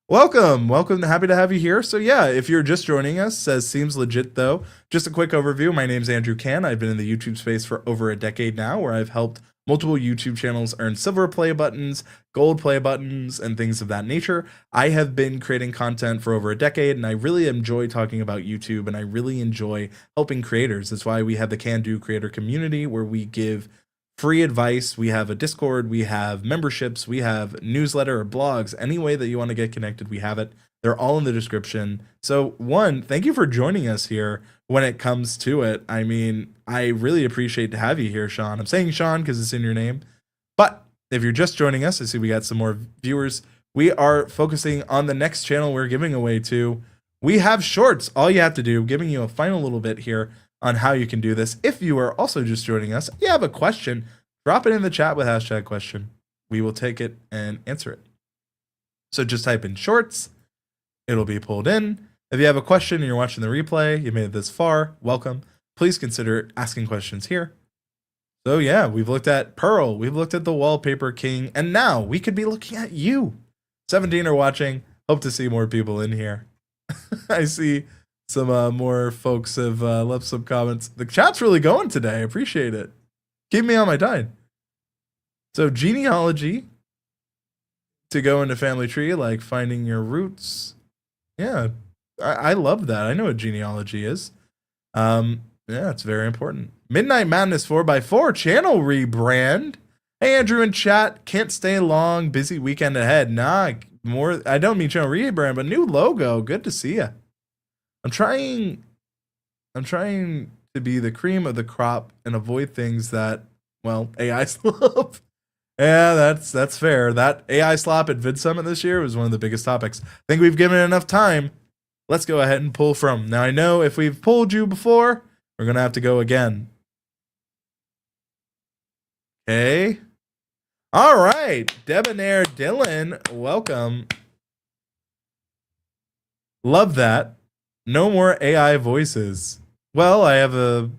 Welcome. Happy to have you here. So yeah, if you're just joining us, says seems legit though. Just a quick overview. My name's Andrew Can. I've been in the YouTube space for over a decade now, where I've helped multiple YouTube channels earn silver play buttons, gold play buttons, and things of that nature. I have been creating content for over a decade, and I really enjoy talking about YouTube, and I really enjoy helping creators. That's why we have the Can Do creator community, where we give free advice. We have a Discord, we have memberships, we have newsletter or blogs. Any way that you want to get connected, we have it. They're all in the description. So one, thank you for joining us here when it comes to it. I mean, I really appreciate to have you here, Sean. I'm saying Sean because it's in your name. But if you're just joining us, I see we got some more viewers. We are focusing on the next channel we're giving away to. We have shorts. All you have to do, giving you a final little bit here on how you can do this. If you are also just joining us, if you have a question, drop it in the chat with hashtag question. We will take it and answer it. So just type in shorts. It'll be pulled in. If you have a question and you're watching the replay, you made it this far, welcome. Please consider asking questions here. So yeah, we've looked at Pearl, we've looked at the Wallpaper King, and now we could be looking at you. 17 are watching. Hope to see more people in here. I see some more folks have left some comments. The chat's really going today. I appreciate it. Keep me on my tide. So genealogy to go into family tree, like finding your roots. Yeah, I love that. I know what genealogy is. Yeah, it's very important. Midnight Madness 4x4 channel rebrand. Hey, Andrew in chat. Can't stay long. Busy weekend ahead. Nah, more. I don't mean channel rebrand, but new logo. Good to see you. I'm trying to be the cream of the crop and avoid things that, well, AI slop. Yeah, that's fair. That AI slop at VidSummit this year was one of the biggest topics. I think we've given it enough time. Let's go ahead and pull from. Now, I know if we've pulled you before, we're going to have to go again. Okay. All right. Debonair Dylan, welcome. Love that. No more AI voices. Well, I have a...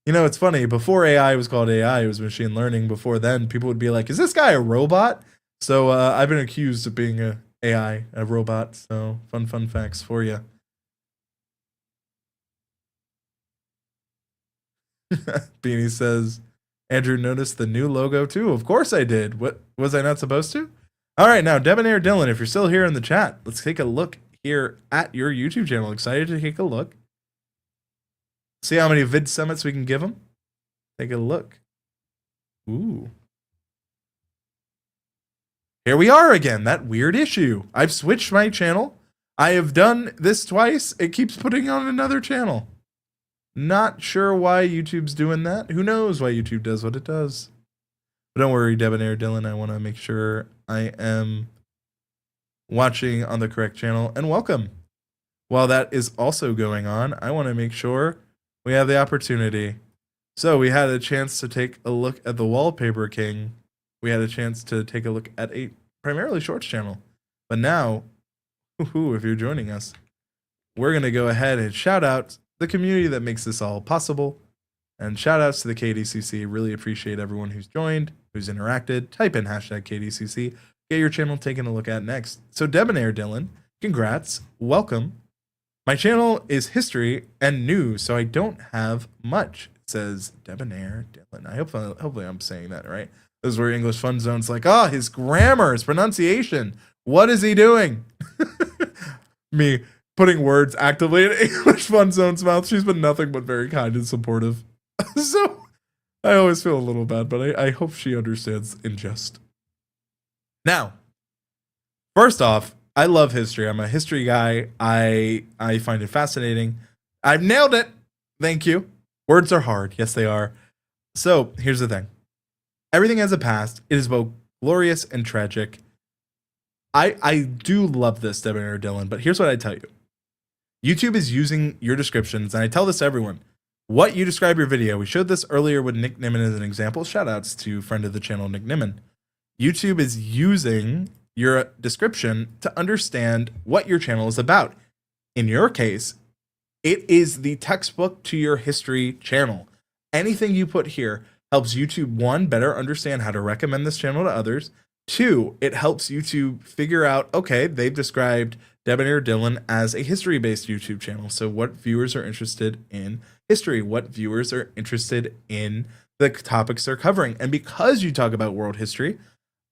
You know, it's funny. Before AI was called AI, it was machine learning. Before then, people would be like, is this guy a robot? So I've been accused of being a AI, a robot. So fun facts for you. Beanie says, Andrew noticed the new logo too. Of course I did. What was I not supposed to? All right, now Debonair Dylan, if you're still here in the chat, let's take a look here at your YouTube channel. Excited to take a look. See how many VidSummits we can give them. Take a look. Ooh. Here we are again, that weird issue. I've switched my channel. I have done this twice. It keeps putting on another channel. Not sure why YouTube's doing that. Who knows why YouTube does what it does. But don't worry, Debonair Dylan. I want to make sure I am watching on the correct channel. And welcome. While that is also going on, I want to make sure we have the opportunity. So we had a chance to take a look at the Wallpaper King. We had a chance to take a look at a primarily shorts channel. But now, if you're joining us, we're going to go ahead and shout out the community that makes this all possible. And shout outs to the KDCC. Really appreciate everyone who's joined, who's interacted. Type in hashtag KDCC. Get your channel taken a look at next. So Debonair Dylan, congrats. Welcome. My channel is history and news, so I don't have much, says Debonair Dylan. Hopefully I'm saying that right. This is where English Fun Zone's like, his grammar, his pronunciation. What is he doing? Me putting words actively in English Fun Zone's mouth. She's been nothing but very kind and supportive. So I always feel a little bad, but I hope she understands in jest. Now, first off, I love history. I'm a history guy. I find it fascinating. I've nailed it. Thank you. Words are hard. Yes, they are. So here's the thing. Everything has a past. It is both glorious and tragic. I do love this, Debonair Dylan, but here's what I tell you. YouTube is using your descriptions, and I tell this to everyone. What you describe your video. We showed this earlier with Nick Nimmin as an example. Shout outs to friend of the channel, Nick Nimmin. YouTube is using your description to understand what your channel is about. In your case, it is the textbook to your history channel. Anything you put here helps YouTube, one, better understand how to recommend this channel to others. Two, it helps YouTube figure out, okay, they've described Debonair Dylan as a history-based YouTube channel. So what viewers are interested in history? What viewers are interested in the topics they're covering? And because you talk about world history,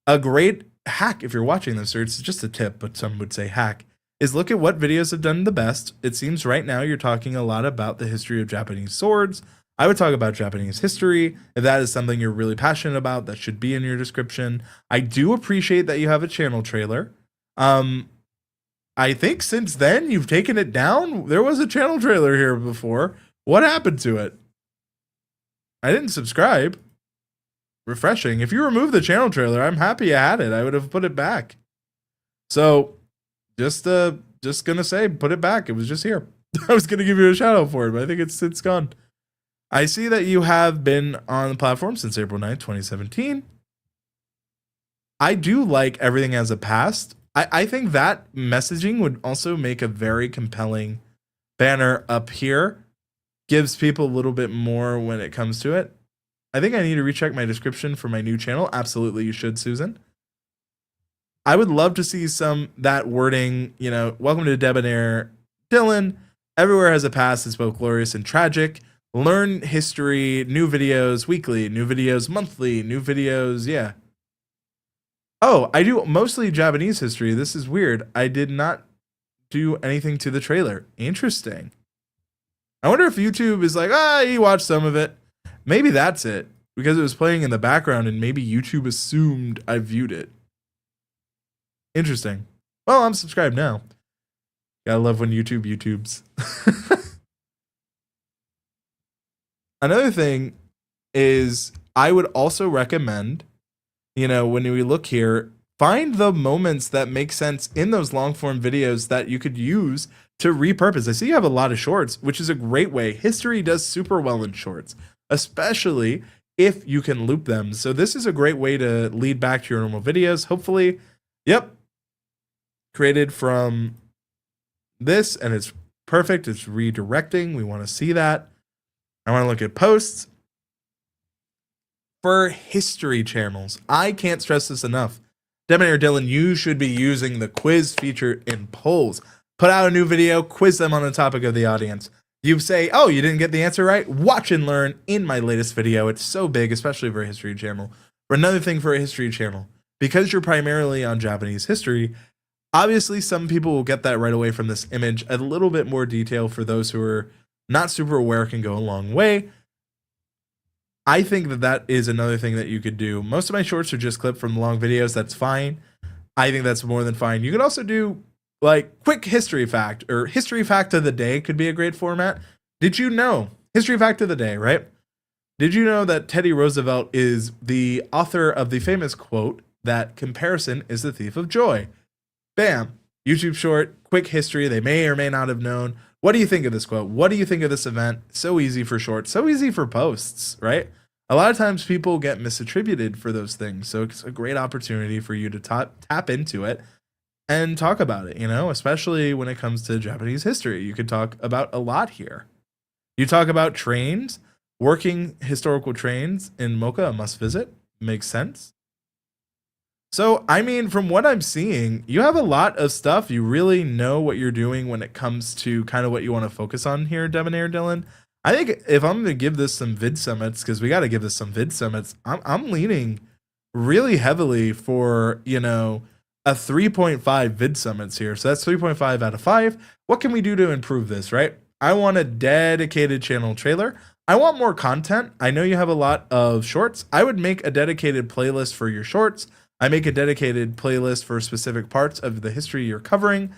a great hack, if you're watching this, or it's just a tip, but some would say hack, is look at what videos have done the best. It seems right now you're talking a lot about the history of Japanese swords. I would talk about Japanese history. If that is something you're really passionate about, that should be in your description. I do appreciate that you have a channel trailer. I think since then you've taken it down. There was a channel trailer here before. What happened to it? I didn't subscribe. Refreshing. If you remove the channel trailer, I'm happy I had it. I would have put it back. So just gonna say, put it back. It was just here. I was gonna give you a shout out for it, but I think it's gone. I see that you have been on the platform since April 9th, 2017. I do like everything as a past. I think that messaging would also make a very compelling banner up here. Gives people a little bit more when it comes to it. I think I need to recheck my description for my new channel. Absolutely, you should, Susan. I would love to see that wording, welcome to Debonair Dylan. Everywhere has a past. It's both glorious and tragic. Learn history, new videos weekly, new videos monthly, new videos, yeah. Oh, I do mostly Japanese history. This is weird. I did not do anything to the trailer. Interesting. I wonder if YouTube is like, you watched some of it. Maybe that's it. Because it was playing in the background and maybe YouTube assumed I viewed it. Interesting. Well, I'm subscribed now. Gotta love when YouTubes. Another thing is I would also recommend, when we look here, find the moments that make sense in those long form videos that you could use to repurpose. I see you have a lot of shorts, which is a great way. History does super well in shorts, especially if you can loop them. So this is a great way to lead back to your normal videos. Hopefully, yep, created from this and it's perfect. It's redirecting. We want to see that. I want to look at posts for history channels. I can't stress this enough. Debonair Dylan, you should be using the quiz feature in polls. Put out a new video, quiz them on the topic of the audience. You say, oh, you didn't get the answer right? Watch and learn in my latest video. It's so big, especially for a history channel. But another thing for a history channel, because you're primarily on Japanese history, obviously some people will get that right away from this image. A little bit more detail for those who are not super aware can go a long way. I think that that is another thing that you could do. Most of my shorts are just clipped from long videos. That's fine. I think that's more than fine. You could also do like quick history fact, or history fact of the day could be a great format. Did you know? History fact of the day, right? Did you know that Teddy Roosevelt is the author of the famous quote that comparison is the thief of joy? Bam. YouTube short, quick history. They may or may not have known. What do you think of this quote? What do you think of this event? So easy for shorts, so easy for posts, right? A lot of times people get misattributed for those things. So it's a great opportunity for you to tap into it and talk about it, you know, especially when it comes to Japanese history. You could talk about a lot here. You talk about trains, working historical trains in Mocha, a must visit. Makes sense. So, I mean, from what I'm seeing, you have a lot of stuff. You really know what you're doing when it comes to kind of what you want to focus on here, Debonair Dylan. I think if I'm going to give this some VidSummits, because we got to give this some VidSummits, I'm leaning really heavily for, you know, a 3.5 VidSummits here. So that's 3.5 out of 5. What can we do to improve this, right? I want a dedicated channel trailer. I want more content. I know you have a lot of shorts. I would make a dedicated playlist for your shorts. I make a dedicated playlist for specific parts of the history you're covering.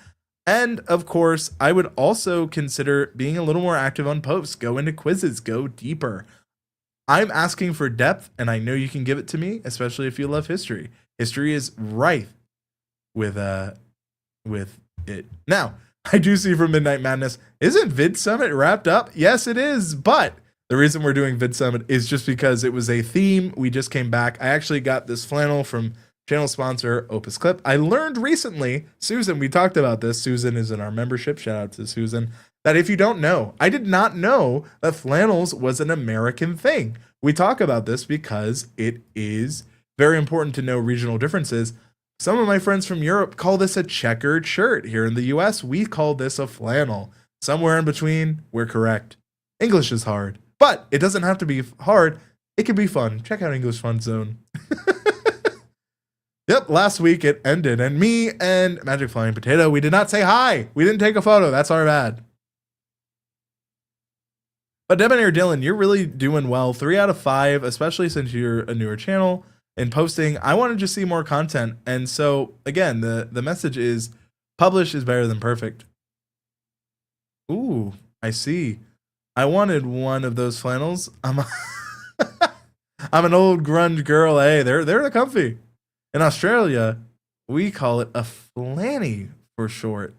And of course, I would also consider being a little more active on posts. Go into quizzes, go deeper. I'm asking for depth, and I know you can give it to me, especially if you love history. History is rife with it. Now, I do see from Midnight Madness, isn't VidSummit wrapped up? Yes, it is, but the reason we're doing VidSummit is just because it was a theme. We just came back. I actually got this flannel from channel sponsor Opus Clip. I learned recently, Susan, we talked about this. Susan is in our membership. Shout out to Susan. That if you don't know, I did not know that flannels was an American thing. We talk about this because it is very important to know regional differences. Some of my friends from Europe call this a checkered shirt. Here in the US, we call this a flannel. Somewhere in between, we're correct. English is hard, but it doesn't have to be hard. It can be fun. Check out English Fun Zone. Yep, last week it ended, and me and MagicFlyinPotato, we did not say hi. We didn't take a photo. That's our bad. But Debonair Dylan, you're really doing well. 3 out of 5, especially since you're a newer channel and posting. I want to just see more content. And so, again, the message is publish is better than perfect. Ooh, I see. I wanted one of those flannels. I'm an old grunge girl. Hey, they're comfy. In Australia, we call it a flanny for short.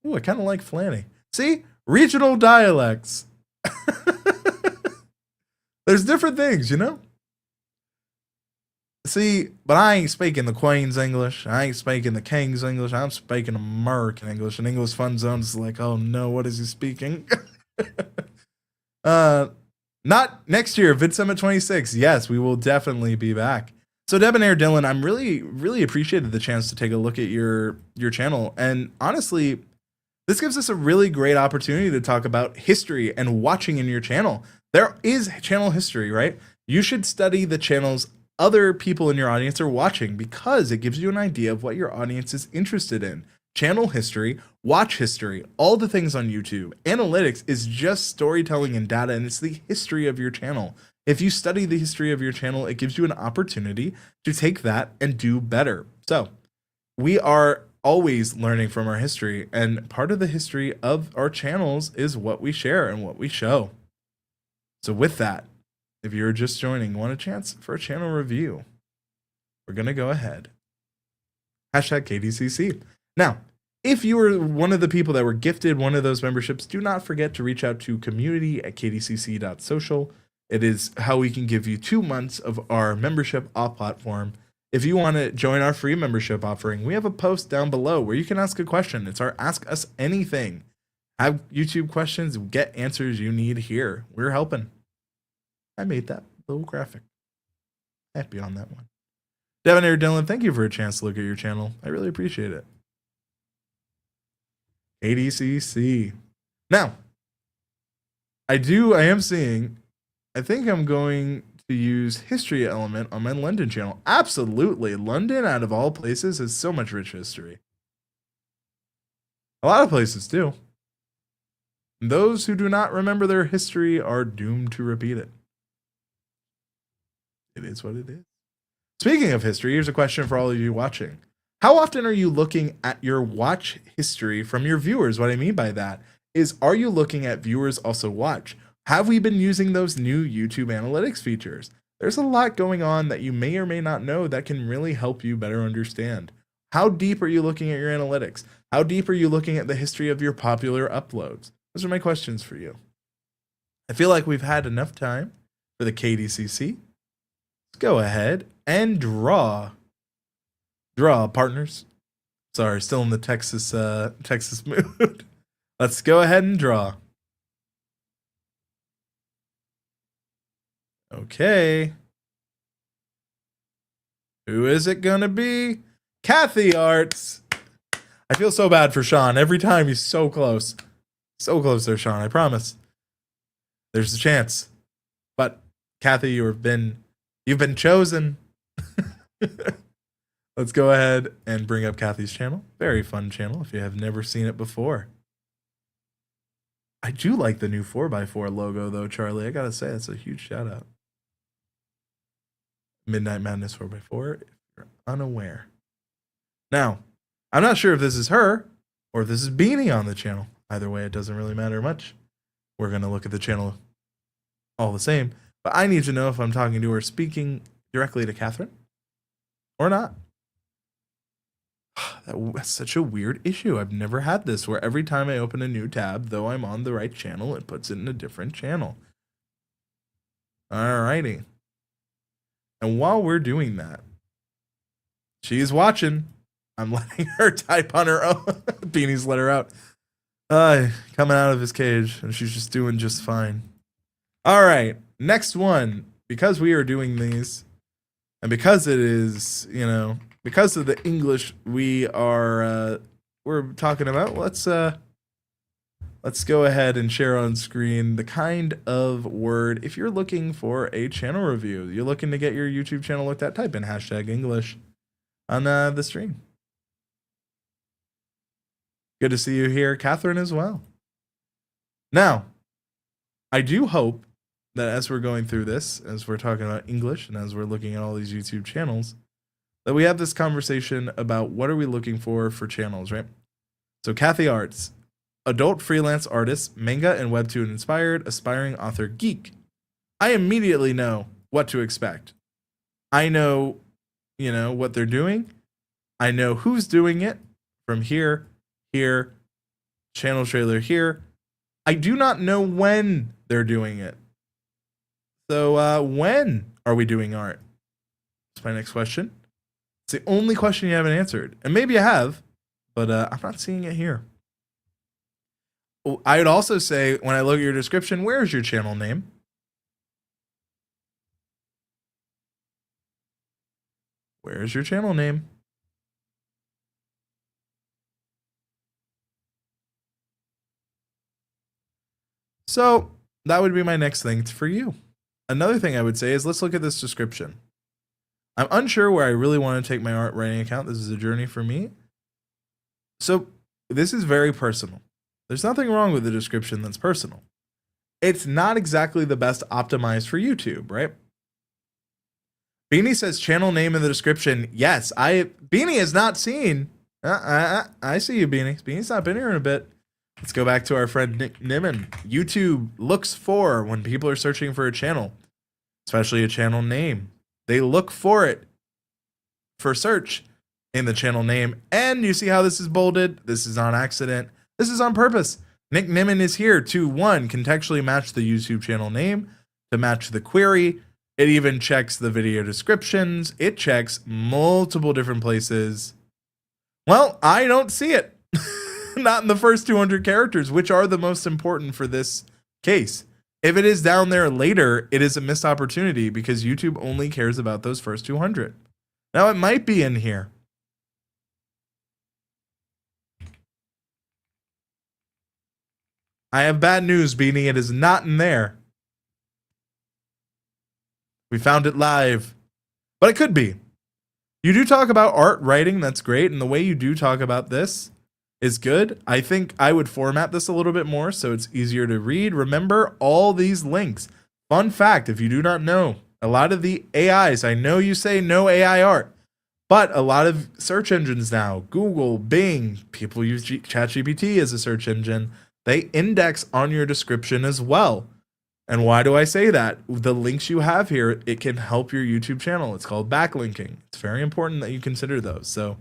Ooh, I kind of like flanny. See? Regional dialects. There's different things, you know? See, but I ain't speaking the Queen's English. I ain't speaking the King's English. I'm speaking American English. And English Fun Zone's like, oh no, what is he speaking? Not next year, VidSummit 26. Yes, we will definitely be back. So Debonair Dylan, I'm really appreciated the chance to take a look at your channel. And honestly, this gives us a really great opportunity to talk about history and watching in your channel. There is channel history, right? You should study the channels other people in your audience are watching because it gives you an idea of what your audience is interested in. Channel history, watch history, all the things on YouTube. Analytics is just storytelling and data, and it's the history of your channel. If you study the history of your channel, it gives you an opportunity to take that and do better. So we are always learning from our history, and part of the history of our channels is what we share and what we show. So with that, if you're just joining, want a chance for a channel review, we're going to go ahead. Hashtag KDCC. Now, if you were one of the people that were gifted one of those memberships, do not forget to reach out to community@kdcc.social. It is how we can give you 2 months of our membership off platform. If you want to join our free membership offering, we have a post down below where you can ask a question. It's our Ask Us Anything. Have YouTube questions, get answers you need here. We're helping. I made that little graphic. Happy on that one. Debonair Dylan, thank you for a chance to look at your channel. I really appreciate it. KDCC. Now, I am seeing, I think I'm going to use history element on my London channel. Absolutely. London, out of all places, has so much rich history. A lot of places do. Those who do not remember their history are doomed to repeat it. It is what it is. Speaking of history, here's a question for all of you watching. How often are you looking at your watch history from your viewers? What I mean by that is, are you looking at viewers also watch? Have we been using those new YouTube analytics features? There's a lot going on that you may or may not know that can really help you better understand. How deep are you looking at your analytics? How deep are you looking at the history of your popular uploads? Those are my questions for you. I feel like we've had enough time for the KDCC. Let's go ahead and draw. Draw, partners. Sorry, still in the Texas mood. Let's go ahead and draw. Okay. Who is it gonna be? KathehArts. I feel so bad for Sean. Every time he's so close. So close there, Sean, I promise. There's a chance. But Kathy, you've been chosen. Let's go ahead and bring up Kathy's channel. Very fun channel if you have never seen it before. I do like the new 4x4 logo though, Charlie. I gotta say, that's a huge shout out. Midnight Madness 4x4, if you're unaware. Now, I'm not sure if this is her or if this is Beanie on the channel. Either way, it doesn't really matter much. We're going to look at the channel all the same. But I need to know if I'm talking to her speaking directly to Catherine or not. That's such a weird issue. I've never had this where every time I open a new tab, though I'm on the right channel, it puts it in a different channel. Alrighty. And while we're doing that, she's watching. I'm letting her type on her own. Beanie's let her out. Coming out of his cage, and she's just doing just fine. All right, next one. Because we are doing these, and because it is, because of the English we're talking about, let's go ahead and share on screen the kind of word. If you're looking for a channel review, you're looking to get your YouTube channel looked at, type in #English on the stream. Good to see you here, Catherine, as well. Now, I do hope that as we're going through this, as we're talking about English, and as we're looking at all these YouTube channels, that we have this conversation about what are we looking for channels, right? So KathehArts, adult freelance artist, manga and webtoon inspired, aspiring author geek. I immediately know what to expect. I know, what they're doing. I know who's doing it from here, channel trailer here. I do not know when they're doing it. So when are we doing art? That's my next question. It's the only question you haven't answered. And maybe you have, but I'm not seeing it here. I would also say, when I look at your description, where's your channel name? Where's your channel name? So that would be my next thing for you. Another thing I would say is, let's look at this description. I'm unsure where I really want to take my art writing account. This is a journey for me. So this is very personal. There's nothing wrong with the description that's personal. It's not exactly the best optimized for YouTube, right? Beanie says channel name in the description. Yes, Beanie has not seen. I see you, Beanie. Beanie's not been here in a bit. Let's go back to our friend Nick Nimmin. YouTube looks for, when people are searching for a channel, especially a channel name, they look for it for search in the channel name. And you see how this is bolded? This is on accident. This is on purpose. Nick Nimmin is here to, one, contextually match the YouTube channel name, to match the query. It even checks the video descriptions. It checks multiple different places. Well, I don't see it. Not in the first 200 characters, which are the most important for this case. If it is down there later, it is a missed opportunity because YouTube only cares about those first 200. Now, it might be in here. I have bad news, Beanie. It is not in there. We found it live. But it could be. You do talk about art writing. That's great. And the way you do talk about this is good. I think I would format this a little bit more so it's easier to read. Remember all these links. Fun fact, if you do not know, a lot of the AIs, I know you say no AI art, but a lot of search engines now, Google, Bing, people use ChatGPT as a search engine, they index on your description as well. And why do I say that? The links you have here, it can help your YouTube channel. It's called backlinking. It's very important that you consider those. So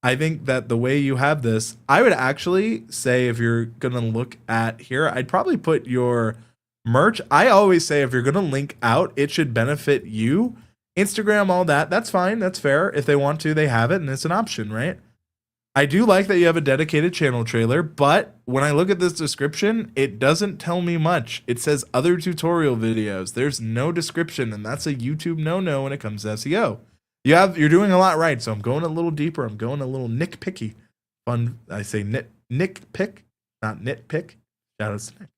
I think that the way you have this, I would actually say if you're going to look at here, I'd probably put your merch. I always say if you're going to link out, it should benefit you. Instagram, all that, that's fine. That's fair. If they want to, they have it and it's an option, right? I do like that you have a dedicated channel trailer, but when I look at this description, it doesn't tell me much. It says other tutorial videos. There's no description, and that's a YouTube no-no when it comes to SEO. You're doing a lot right, so I'm going a little deeper. I'm going a little nitpicky. Fun, I say nitpick, not nitpick. Shout out to Nick.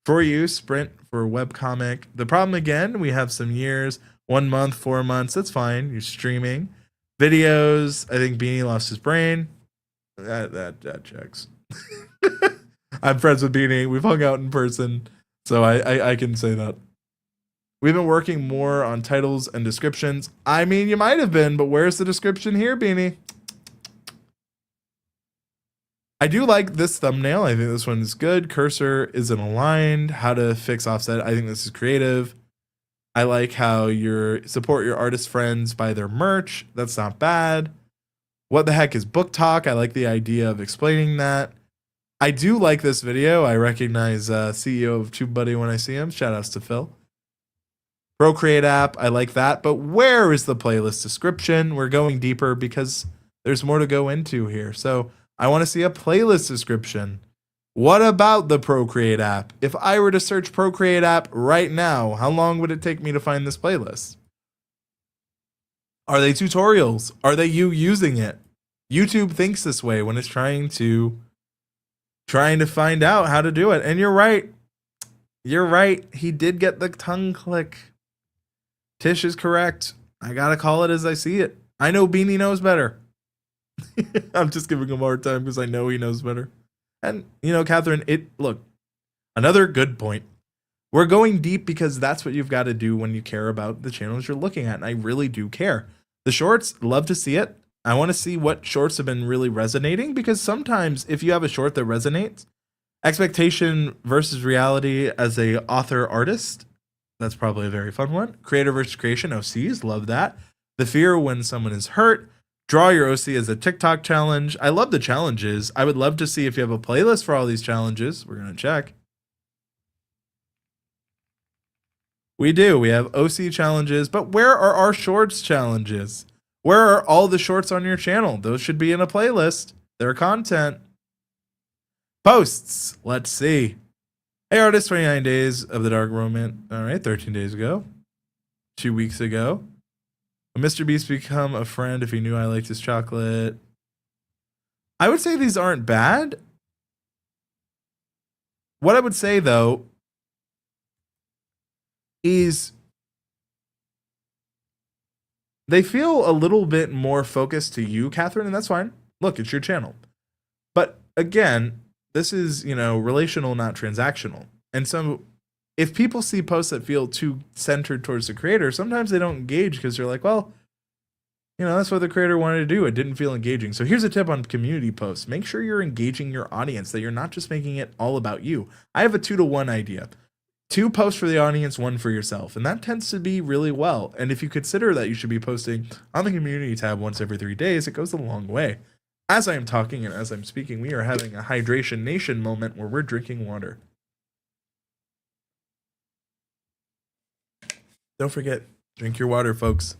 For you, Sprint for webcomic. The problem again, we have some years, 1 month, 4 months. That's fine. You're streaming. Videos, I think Beanie lost his brain. That checks. I'm friends with Beanie. We've hung out in person, so I can say that. We've been working more on titles and descriptions. I mean, you might have been, but where's the description here, Beanie? I do like this thumbnail. I think this one is good. Cursor isn't aligned. How to fix offset. I think this is creative. I like how you support your artist friends by their merch. That's not bad. What the heck is book talk? I like the idea of explaining that. I do like this video. I recognize CEO of TubeBuddy when I see him. Shout outs to Phil. Procreate app. I like that. But where is the playlist description? We're going deeper because there's more to go into here. So I want to see a playlist description. What about the Procreate app? If I were to search Procreate app right now, how long would it take me to find this playlist? Are they tutorials? Are they you using it? YouTube thinks this way when it's trying to find out how to do it. And you're right. You're right. He did get the tongue click. Tish is correct. I gotta call it as I see it. I know Beanie knows better. I'm just giving him a hard time because I know he knows better. And, you know, Catherine, look, another good point. We're going deep because that's what you've got to do when you care about the channels you're looking at. And I really do care. The shorts, love to see it. I want to see what shorts have been really resonating, because sometimes if you have a short that resonates, expectation versus reality as a author artist, that's probably a very fun one. Creator versus creation, OCs, love that. The fear when someone is hurt. Draw your OC as a TikTok challenge. I love the challenges. I would love to see if you have a playlist for all these challenges. We're going to check. We do. We have OC challenges, but where are our shorts challenges? Where are all the shorts on your channel? Those should be in a playlist. They're content. Posts. Let's see. Hey, artist, 29 days of the dark romance. All right, 13 days ago. 2 weeks ago. Will Mr. Beast become a friend if he knew I liked his chocolate? I would say these aren't bad. What I would say, though, is they feel a little bit more focused to you, Catherine, and that's fine. Look, it's your channel. But again, this is, relational, not transactional. And so if people see posts that feel too centered towards the creator, sometimes they don't engage because they're like, well, that's what the creator wanted to do. It didn't feel engaging. So here's a tip on community posts. Make sure you're engaging your audience, that you're not just making it all about you. I have a 2-to-1 idea. 2 posts for the audience, 1 for yourself. And that tends to be really well. And if you consider that you should be posting on the community tab once every 3 days, it goes a long way. As I am talking and as I'm speaking, we are having a hydration nation moment where we're drinking water. Don't forget, drink your water, folks.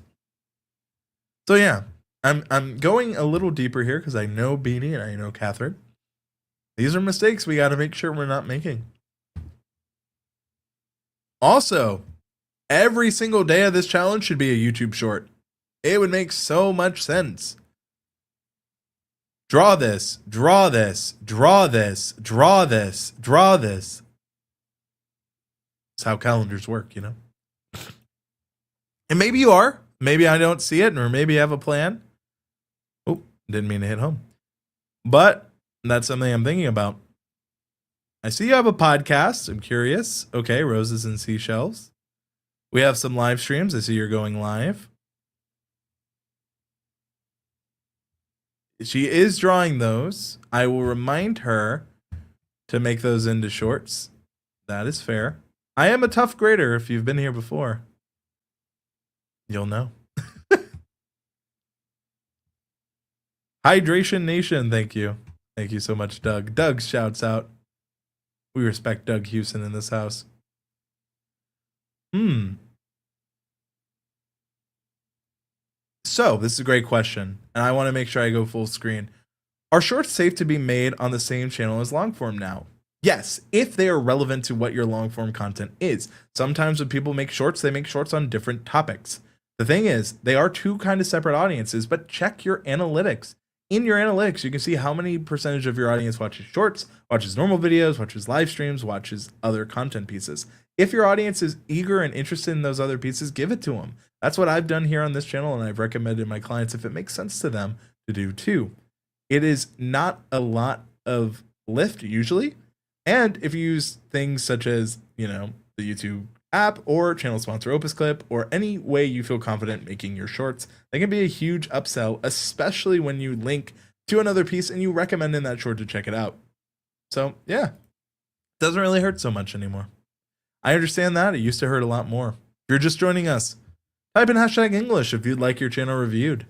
So yeah, I'm going a little deeper here because I know Beanie and I know Catherine. These are mistakes we got to make sure we're not making. Also, every single day of this challenge should be a YouTube short. It would make so much sense. Draw this, draw this, draw this, draw this, draw this. That's how calendars work, you know? And maybe you are. Maybe I don't see it, or maybe you have a plan. Oh, didn't mean to hit home. But that's something I'm thinking about. I see you have a podcast. I'm curious. Okay, Roses and Seashells. We have some live streams. I see you're going live. She is drawing those. I will remind her to make those into shorts. That is fair. I am a tough grader. If you've been here before, you'll know. Hydration Nation, thank you. Thank you so much, Doug. Doug shouts out. We respect Doug Hewson in this house. So, this is a great question, and I want to make sure I go full screen. Are shorts safe to be made on the same channel as long form now? Yes, if they are relevant to what your long form content is. Sometimes when people make shorts, they make shorts on different topics. The thing is, they are two kind of separate audiences, but check your analytics. In your analytics, you can see how many percentage of your audience watches shorts, watches normal videos, watches live streams, watches other content pieces. If your audience is eager and interested in those other pieces, give it to them. That's what I've done here on this channel, and I've recommended my clients, if it makes sense to them, to do too. It is not a lot of lift usually, and if you use things such as, you know, the YouTube app or channel sponsor Opus Clip, or any way you feel confident making your shorts, they can be a huge upsell, especially when you link to another piece and you recommend in that short to check it out. So yeah, it doesn't really hurt so much anymore. I understand that. It used to hurt a lot more. If you're just joining us, type in hashtag English if you'd like your channel reviewed.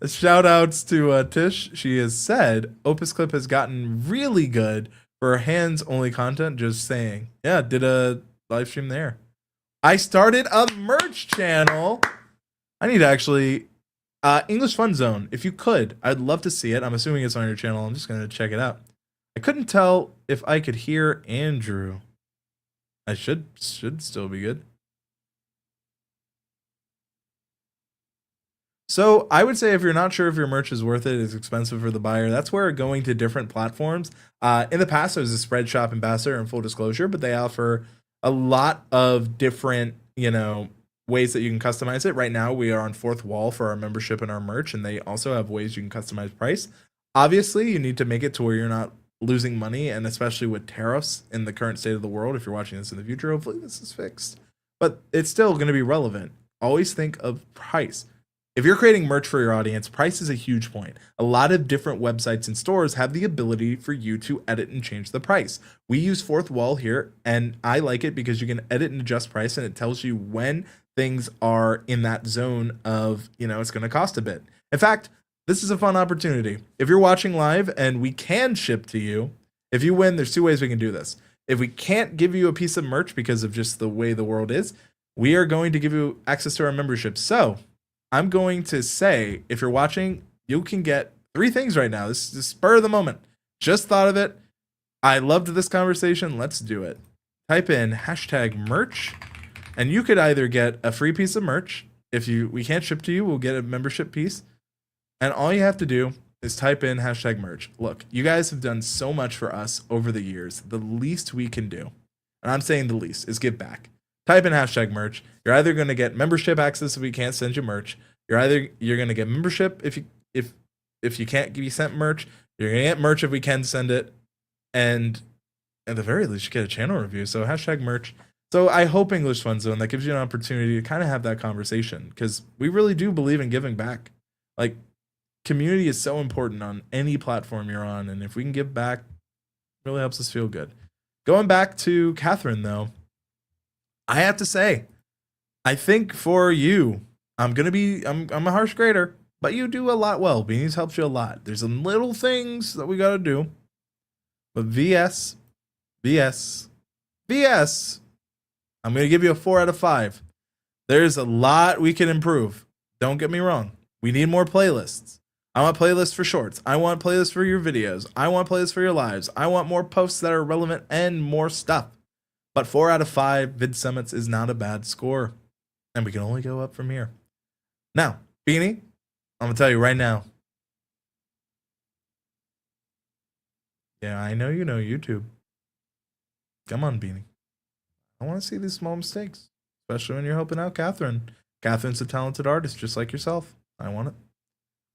Shout outs to Tish. She has said Opus Clip has gotten really good for hands only content. Just saying. Yeah, did a live stream there. I started a merch channel. I need to actually English Fun Zone. If you could, I'd love to see it. I'm assuming it's on your channel. I'm just gonna check it out. I couldn't tell if I could hear Andrew. I should still be good. So I would say if you're not sure if your merch is worth it, it's expensive for the buyer, that's where going to different platforms. In the past, I was a Spread Shop ambassador, in full disclosure, but they offer a lot of different, you know, ways that you can customize it. Right now, we are on Fourth Wall for our membership and our merch, and they also have ways you can customize price. Obviously, you need to make it to where you're not losing money, and especially with tariffs in the current state of the world, if you're watching this in the future, hopefully this is fixed. But it's still going to be relevant. Always think of price. If you're creating merch for your audience, price is a huge point. A lot of different websites and stores have the ability for you to edit and change the price. We use Fourth Wall here, and I like it because you can edit and adjust price, and it tells you when things are in that zone of, you know, it's going to cost a bit. In fact, this is a fun opportunity. If you're watching live and we can ship to you, if you win, there's two ways we can do this. If we can't give you a piece of merch because of just the way the world is, we are going to give you access to our membership. So I'm going to say, if you're watching, you can get 3 things right now. This is spur of the moment. Just thought of it. I loved this conversation. Let's do it. Type in hashtag merch, and you could either get a free piece of merch. If we can't ship to you, we'll get a membership piece. And all you have to do is type in hashtag merch. Look, you guys have done so much for us over the years. The least we can do, and I'm saying the least, is give back. Type in hashtag merch. You're either going to get membership access if we can't send you merch. You're going to get membership if you can't be sent merch. You're going to get merch if we can send it. And at the very least, you get a channel review. So hashtag merch. So I hope English Fun Zone, that gives you an opportunity to kind of have that conversation, because we really do believe in giving back. Like, community is so important on any platform you're on. And if we can give back, it really helps us feel good. Going back to Catherine, though, I have to say, I think for you, I'm a harsh grader, but you do a lot well. Beanies helps you a lot. There's some little things that we got to do, but VS, I'm going to give you a 4 out of 5. There's a lot we can improve. Don't get me wrong. We need more playlists. I want playlists for shorts. I want playlists for your videos. I want playlists for your lives. I want more posts that are relevant and more stuff. But 4 out of 5 VidSummits is not a bad score. And we can only go up from here. Now, Beanie, I'm going to tell you right now. Yeah, I know you know YouTube. Come on, Beanie. I want to see these small mistakes, especially when you're helping out Catherine. Catherine's a talented artist just like yourself. I want it.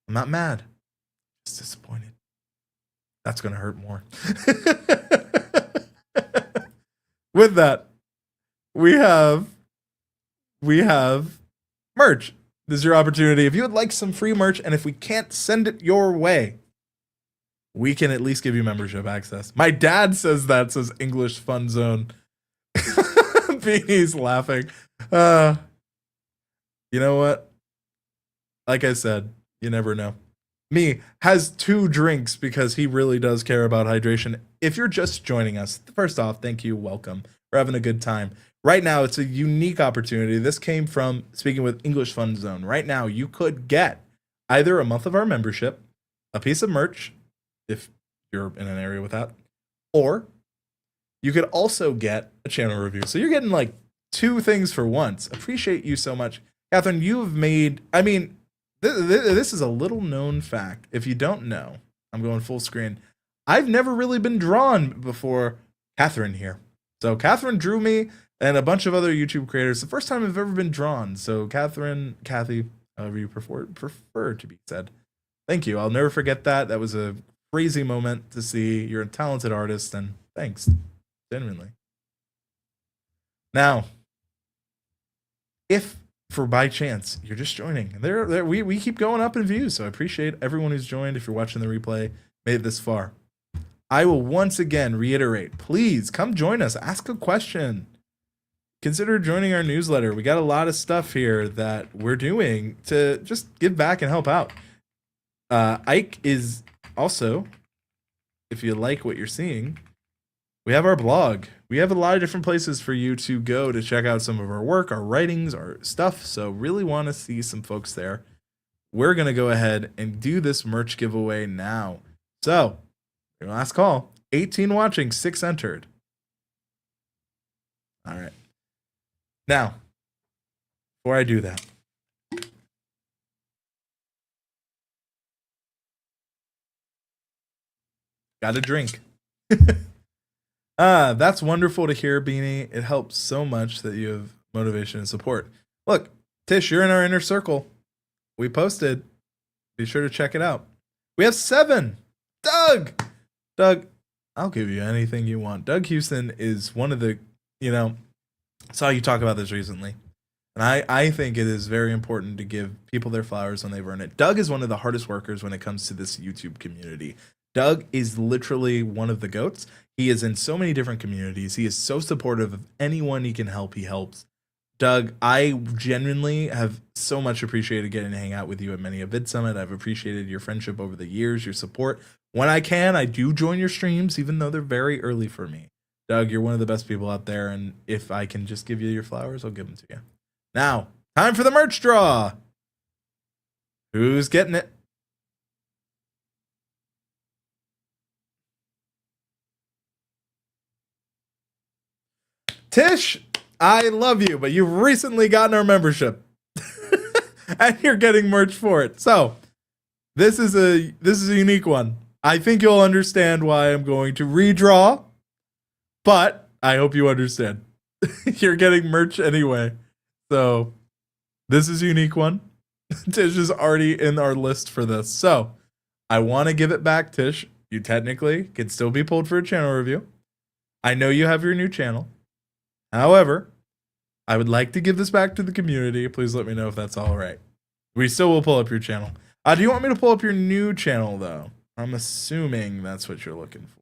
I'm not mad. Just disappointed. That's going to hurt more. With that, we have merch. This is your opportunity. If you would like some free merch, and if we can't send it your way, we can at least give you membership access. My dad says that, says English Fun Zone. Beanie's laughing. You know what? Like I said, you never know. Me has 2 drinks because he really does care about hydration. If you're just joining us, first off, thank you. Welcome. We're having a good time. Right now, it's a unique opportunity. This came from speaking with English Fun Zone. Right now, you could get either a month of our membership, a piece of merch, if you're in an area with that, or you could also get a channel review. So you're getting like 2 things for once. Appreciate you so much. Catherine, you've made, I mean, this is a little known fact. If you don't know, I'm going full screen. I've never really been drawn before Catherine here. So Catherine drew me and a bunch of other YouTube creators. The first time I've ever been drawn. So Catherine, Kathy, however you prefer to be said. Thank you. I'll never forget that. That was a crazy moment to see. You're a talented artist, and thanks. Genuinely. Now, if for by chance you're just joining, we keep going up in views, so I appreciate everyone who's joined. If you're watching the replay, made it this far, I will once again reiterate, please come join us, ask a question, consider joining our newsletter. We got a lot of stuff here that we're doing to just give back and help out. Ike is also, if you like what you're seeing, we have our blog. We have a lot of different places for you to go to check out some of our work, our writings, our stuff. So really want to see some folks there. We're going to go ahead and do this merch giveaway now. So, your last call. 18 watching, 6 entered. All right. Now, before I do that, got a drink. That's wonderful to hear, Beanie. It helps so much that you have motivation and support. Look, Tish, you're in our inner circle. We posted. Be sure to check it out. We have 7. Doug, I'll give you anything you want. Doug Houston is one of the, saw you talk about this recently. And I think it is very important to give people their flowers when they've earned it. Doug is one of the hardest workers when it comes to this YouTube community. Doug is literally one of the GOATs. He is in so many different communities. He is so supportive of anyone he can help. He helps. Doug, I genuinely have so much appreciated getting to hang out with you at many a VidSummit. I've appreciated your friendship over the years, your support. When I can, I do join your streams, even though they're very early for me. Doug, you're one of the best people out there, and if I can just give you your flowers, I'll give them to you. Now, time for the merch draw. Who's getting it? Tish, I love you, but you've recently gotten our membership. And you're getting merch for it. So, this is a unique one. I think you'll understand why I'm going to redraw, but I hope you understand. You're getting merch anyway. So, this is a unique one. Tish is already in our list for this. So, I want to give it back, Tish. You technically can still be pulled for a channel review. I know you have your new channel. However, I would like to give this back to the community. Please let me know if that's all right. We still will pull up your channel. Do you want me to pull up your new channel, though? I'm assuming that's what you're looking for.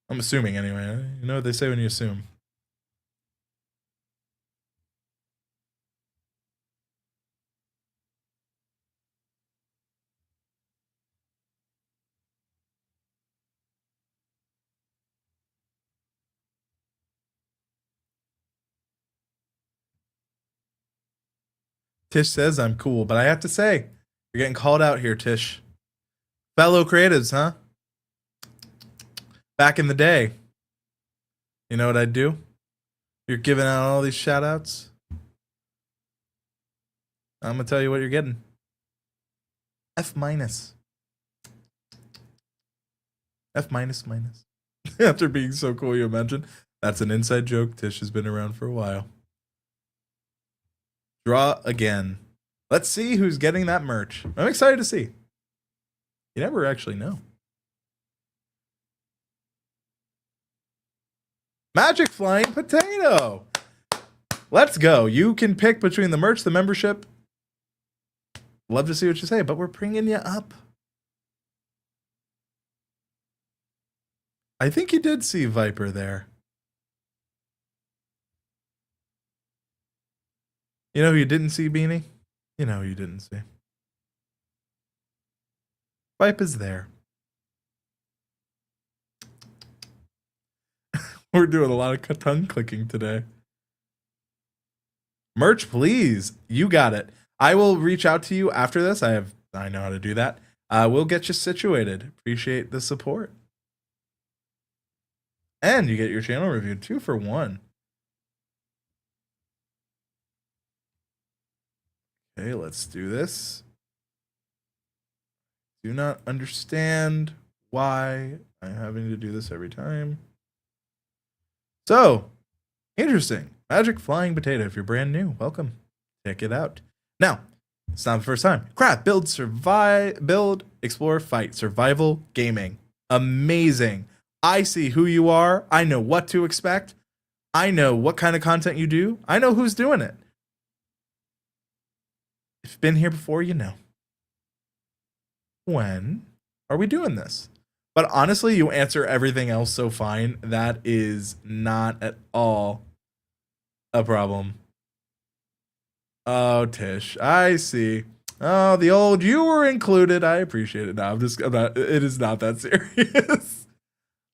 I'm assuming anyway. You know what they say when you assume. Tish says I'm cool, but I have to say, you're getting called out here, Tish. Fellow creatives, huh? Back in the day, you know what I'd do? You're giving out all these shout outs. I'm going to tell you what you're getting. F minus. F minus minus. After being so cool, you imagine? That's an inside joke. Tish has been around for a while. Draw again. Let's see who's getting that merch. I'm excited to see. You never actually know. MagicFlyinPotato. Let's go. You can pick between the merch, the membership. Love to see what you say, but we're bringing you up. I think you did see Viper there. You know who you didn't see, Beanie? You know who you didn't see. Vipe is there. We're doing a lot of tongue clicking today. Merch, please. You got it. I will reach out to you after this. I know how to do that. We'll get you situated. Appreciate the support. And you get your channel reviewed 2 for 1. Okay, let's do this. Do not understand why I'm having to do this every time. So, interesting. MagicFlyinPotato. If you're brand new, welcome. Check it out. Now, it's not the first time. Craft, build, survive, build, explore, fight, survival gaming. Amazing. I see who you are. I know what to expect. I know what kind of content you do. I know who's doing it. If you've been here before, you know. When are we doing this? But honestly, you answer everything else so fine. That is not at all a problem. Oh, Tish, I see. Oh, the old you were included. I appreciate it. No, it is not that serious.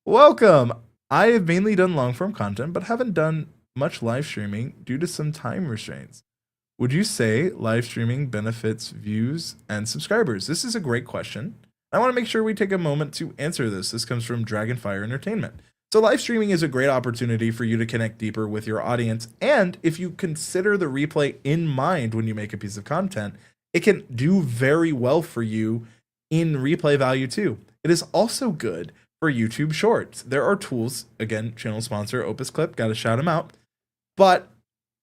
Welcome. I have mainly done long form content, but haven't done much live streaming due to some time restraints. Would you say live streaming benefits views and subscribers? This is a great question. I want to make sure we take a moment to answer this. This comes from Dragonfire Entertainment. So live streaming is a great opportunity for you to connect deeper with your audience. And if you consider the replay in mind when you make a piece of content, it can do very well for you in replay value too. It is also good for YouTube Shorts. There are tools, again, channel sponsor, Opus Clip, got to shout them out. But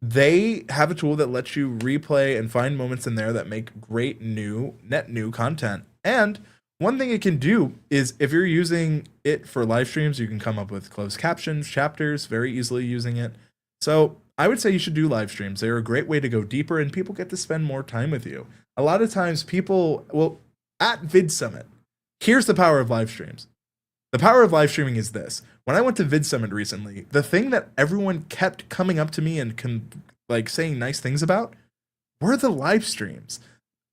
they have a tool that lets you replay and find moments in there that make great net new content. And one thing it can do is if you're using it for live streams, you can come up with closed captions, chapters, very easily using it. So I would say you should do live streams. They're a great way to go deeper and people get to spend more time with you. A lot of times people, well, at VidSummit, here's the power of live streams. The power of live streaming is this. When I went to VidSummit recently, the thing that everyone kept coming up to me and saying nice things about were the live streams.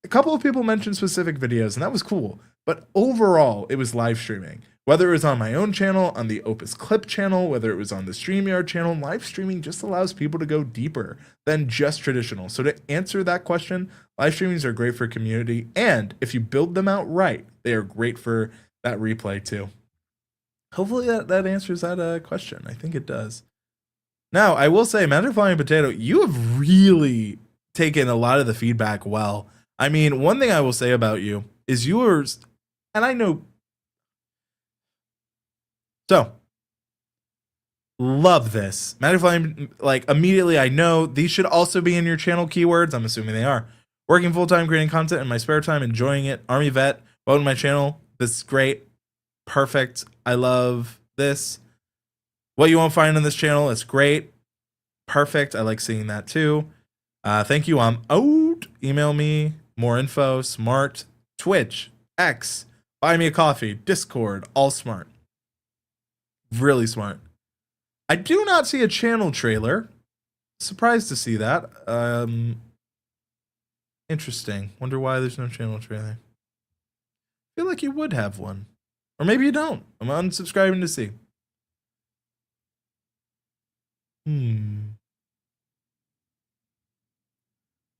A couple of people mentioned specific videos, and that was cool. But overall, it was live streaming. Whether it was on my own channel, on the Opus Clip channel, whether it was on the StreamYard channel, live streaming just allows people to go deeper than just traditional. So to answer that question, live streamings are great for community. And if you build them out right, they are great for that replay too. Hopefully that answers that question. I think it does. Now, I will say, MagicFlyinPotato, you have really taken a lot of the feedback well. I mean, one thing I will say about you is yours, and I know. So, love this. MagicFlying, immediately I know these should also be in your channel keywords. I'm assuming they are. Working full-time, creating content in my spare time, enjoying it. Army vet, welcome to my channel. This is great. Perfect. I love this. What you won't find on this channel is great. Perfect. I like seeing that too. Thank you. I'm out. Email me. More info. Smart. Twitch. X. Buy me a coffee. Discord. All smart. Really smart. I do not see a channel trailer. Surprised to see that. Interesting. Wonder why there's no channel trailer. I feel like you would have one. Or maybe you don't. I'm unsubscribing to see.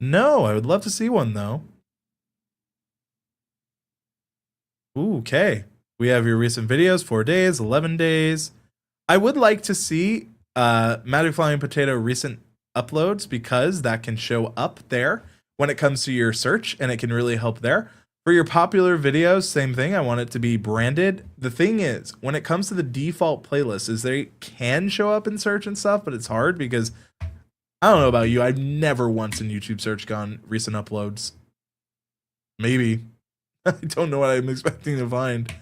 No, I would love to see one though. Ooh, okay. We have your recent videos, 4 days, 11 days. I would like to see MagicFlyinPotato recent uploads, because that can show up there when it comes to your search, and it can really help there. For your popular videos, same thing. I want it to be branded. The thing is, when it comes to the default playlist, is they can show up in search and stuff, but it's hard because I don't know about you. I've never once in YouTube search gone recent uploads. Maybe. I don't know what I'm expecting to find.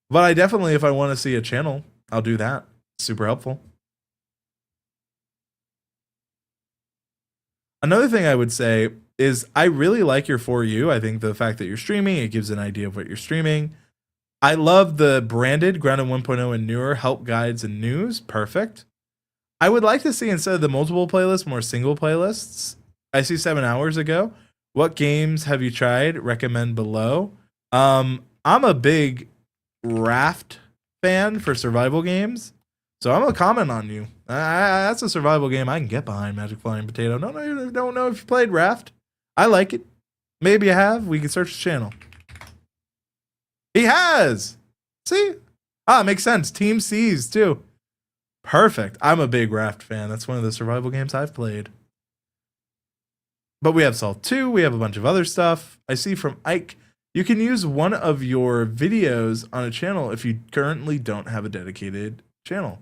But I definitely, if I want to see a channel, I'll do that. Super helpful. Another thing I would say is I really like your For You. I think the fact that you're streaming, it gives an idea of what you're streaming. I love the branded Grounded 1.0 and newer help guides and news. Perfect. I would like to see, instead of the multiple playlists, more single playlists. I see 7 hours ago. What games have you tried? Recommend below. I'm a big Raft fan for survival games, so I'm gonna comment on you. That's a survival game I can get behind, MagicFlyinPotato. Don't know if you played Raft. I like it. Maybe you have. We can search the channel. He has. See? It makes sense. Team C's too. Perfect. I'm a big Raft fan. That's one of the survival games I've played. But we have Salt 2. We have a bunch of other stuff. I see from Ike, you can use one of your videos on a channel if you currently don't have a dedicated channel.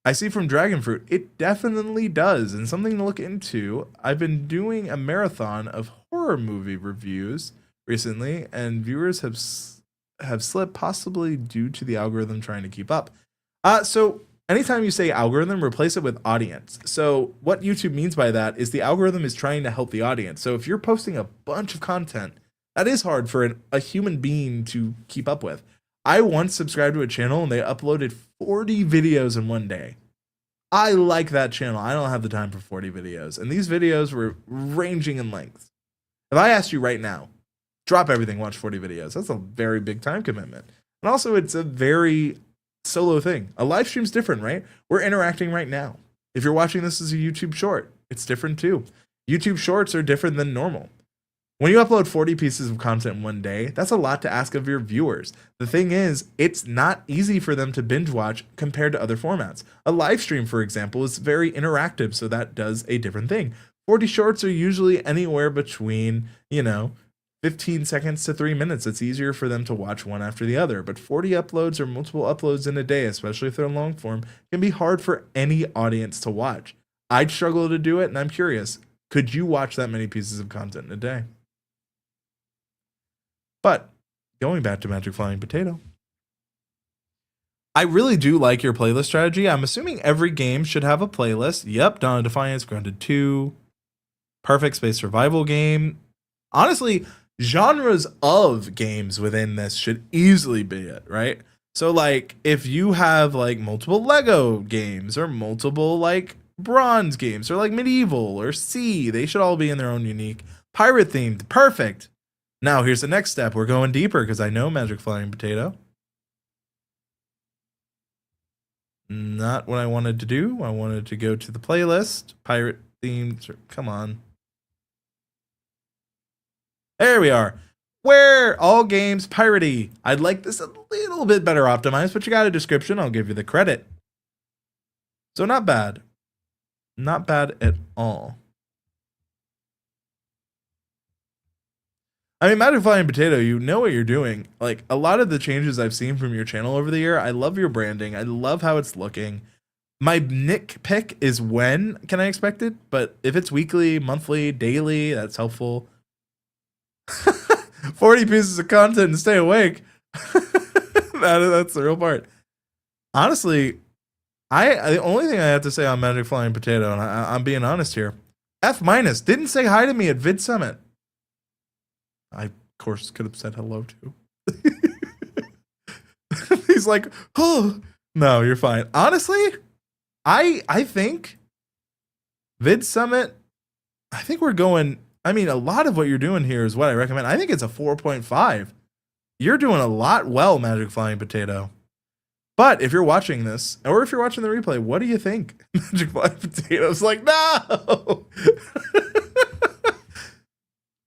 I see from Dragonfruit, it definitely does, and something to look into. I've been doing a marathon of horror movie reviews recently, and viewers have slipped, possibly due to the algorithm trying to keep up. So anytime you say algorithm, replace it with audience. So what YouTube means by that is the algorithm is trying to help the audience. So if you're posting a bunch of content, that is hard for a human being to keep up with. I once subscribed to a channel and they uploaded 40 videos in one day. I like that channel. I don't have the time for 40 videos. And these videos were ranging in length. If I asked you right now, drop everything, watch 40 videos, that's a very big time commitment. And also, it's a very solo thing. A live stream's different, right? We're interacting right now. If you're watching this as a YouTube short, it's different too. YouTube shorts are different than normal. When you upload 40 pieces of content in one day, that's a lot to ask of your viewers. The thing is, it's not easy for them to binge watch compared to other formats. A live stream, for example, is very interactive, so that does a different thing. 40 shorts are usually anywhere between, 15 seconds to 3 minutes. It's easier for them to watch one after the other. But 40 uploads or multiple uploads in a day, especially if they're long form, can be hard for any audience to watch. I'd struggle to do it, and I'm curious, could you watch that many pieces of content in a day? But going back to MagicFlyinPotato, I really do like your playlist strategy. I'm assuming every game should have a playlist. Yep, Dawn of Defiance, Grounded 2, Perfect Space Survival Game. Honestly, genres of games within this should easily be it, right? So like if you have like multiple Lego games or multiple like bronze games or like medieval or sea, they should all be in their own unique pirate themed. Perfect. Now here's the next step. We're going deeper because I know MagicFlyinPotato. Not what I wanted to do. I wanted to go to the playlist. Pirate themed. Come on. There we are. Where all games piratey. I'd like this a little bit better optimized, but you got a description. I'll give you the credit. So not bad. Not bad at all. I mean, MagicFlyinPotato, you know what you're doing. Like, a lot of the changes I've seen from your channel over the year, I love your branding. I love how it's looking. My nitpick is when can I expect it? But if it's weekly, monthly, daily, that's helpful. 40 pieces of content and stay awake. That's the real part. Honestly, the only thing I have to say on MagicFlyinPotato, and I'm being honest here, F- didn't say hi to me at VidSummit. I, of course, could have said hello too. He's like, oh, no, you're fine. Honestly, I think VidSummit, I think we're going, I mean, a lot of what you're doing here is what I recommend. I think it's a 4.5. You're doing a lot well, MagicFlyinPotato. But if you're watching this, or if you're watching the replay, what do you think? MagicFlyinPotato's like, no!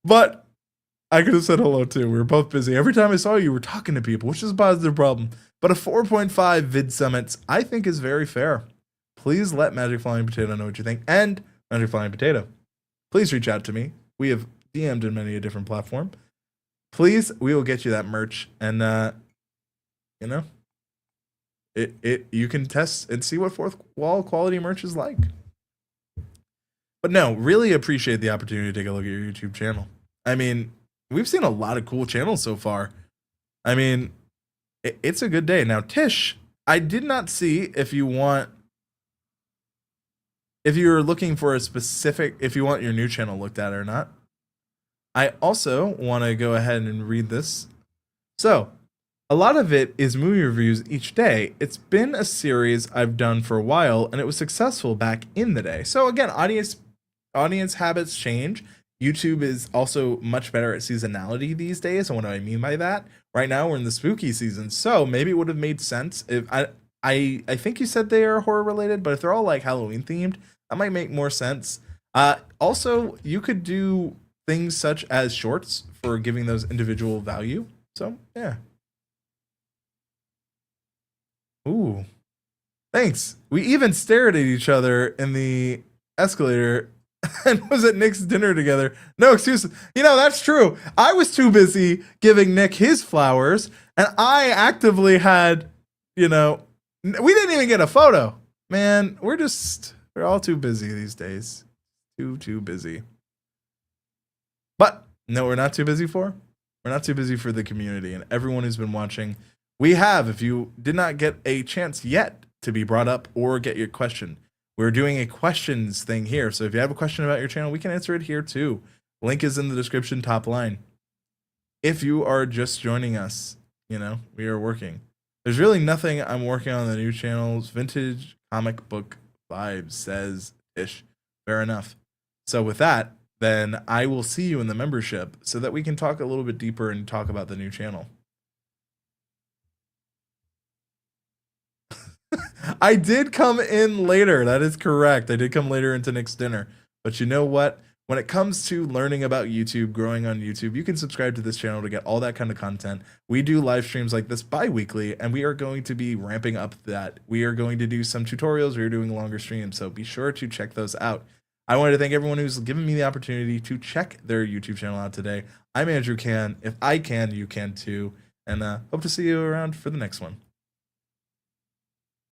But I could have said hello too. We were both busy. Every time I saw you, you were talking to people, which is a positive problem. But a 4.5 VidSummits, I think, is very fair. please let MagicFlyinPotato know what you think. And MagicFlyinPotato, please reach out to me. We have DM'd in many a different platform. Please, we will get you that merch. And, you know, you can test and see what fourth wall quality merch is like. But no, really appreciate the opportunity to take a look at your YouTube channel. I mean, we've seen a lot of cool channels so far. I mean, it's a good day. Now, Tish, I did not see if you're looking for a specific, if you want your new channel looked at or not. I also want to go ahead and read this. So, a lot of it is movie reviews each day. It's been a series I've done for a while, and it was successful back in the day. So again, audience habits change. YouTube is also much better at seasonality these days. And what do I mean by that? Right now we're in the spooky season, so maybe it would have made sense if I think you said they are horror related, but if they're all like Halloween themed, that might make more sense. Also, you could do things such as shorts for giving those individual value. So yeah. Ooh, thanks. We even stared at each other in the escalator and was at Nick's dinner together. No excuses. You know, that's true. I was too busy giving Nick his flowers, and I actively had, you know, we didn't even get a photo. Man, we're all too busy these days. Too busy. But no, we're not too busy for. We're not too busy for the community and everyone who's been watching. We have, if you did not get a chance yet to be brought up or get your question, we're doing a questions thing here. So if you have a question about your channel, we can answer it here too. Link is in the description, top line. If you are just joining us, you know, we are working. There's really nothing I'm working on the new channels. Vintage comic book vibes, says Ish. Fair enough. So with that, then I will see you in the membership so that we can talk a little bit deeper and talk about the new channel. I did come in later. That is correct. I did come later into Nick's dinner. But you know what? When it comes to learning about YouTube, growing on YouTube, you can subscribe to this channel to get all that kind of content. We do live streams like this bi-weekly, and we are going to be ramping up that. We are going to do some tutorials. We are doing longer streams, so be sure to check those out. I wanted to thank everyone who's given me the opportunity to check their YouTube channel out today. I'm Andrew Can. If I can, you can too. And hope to see you around for the next one.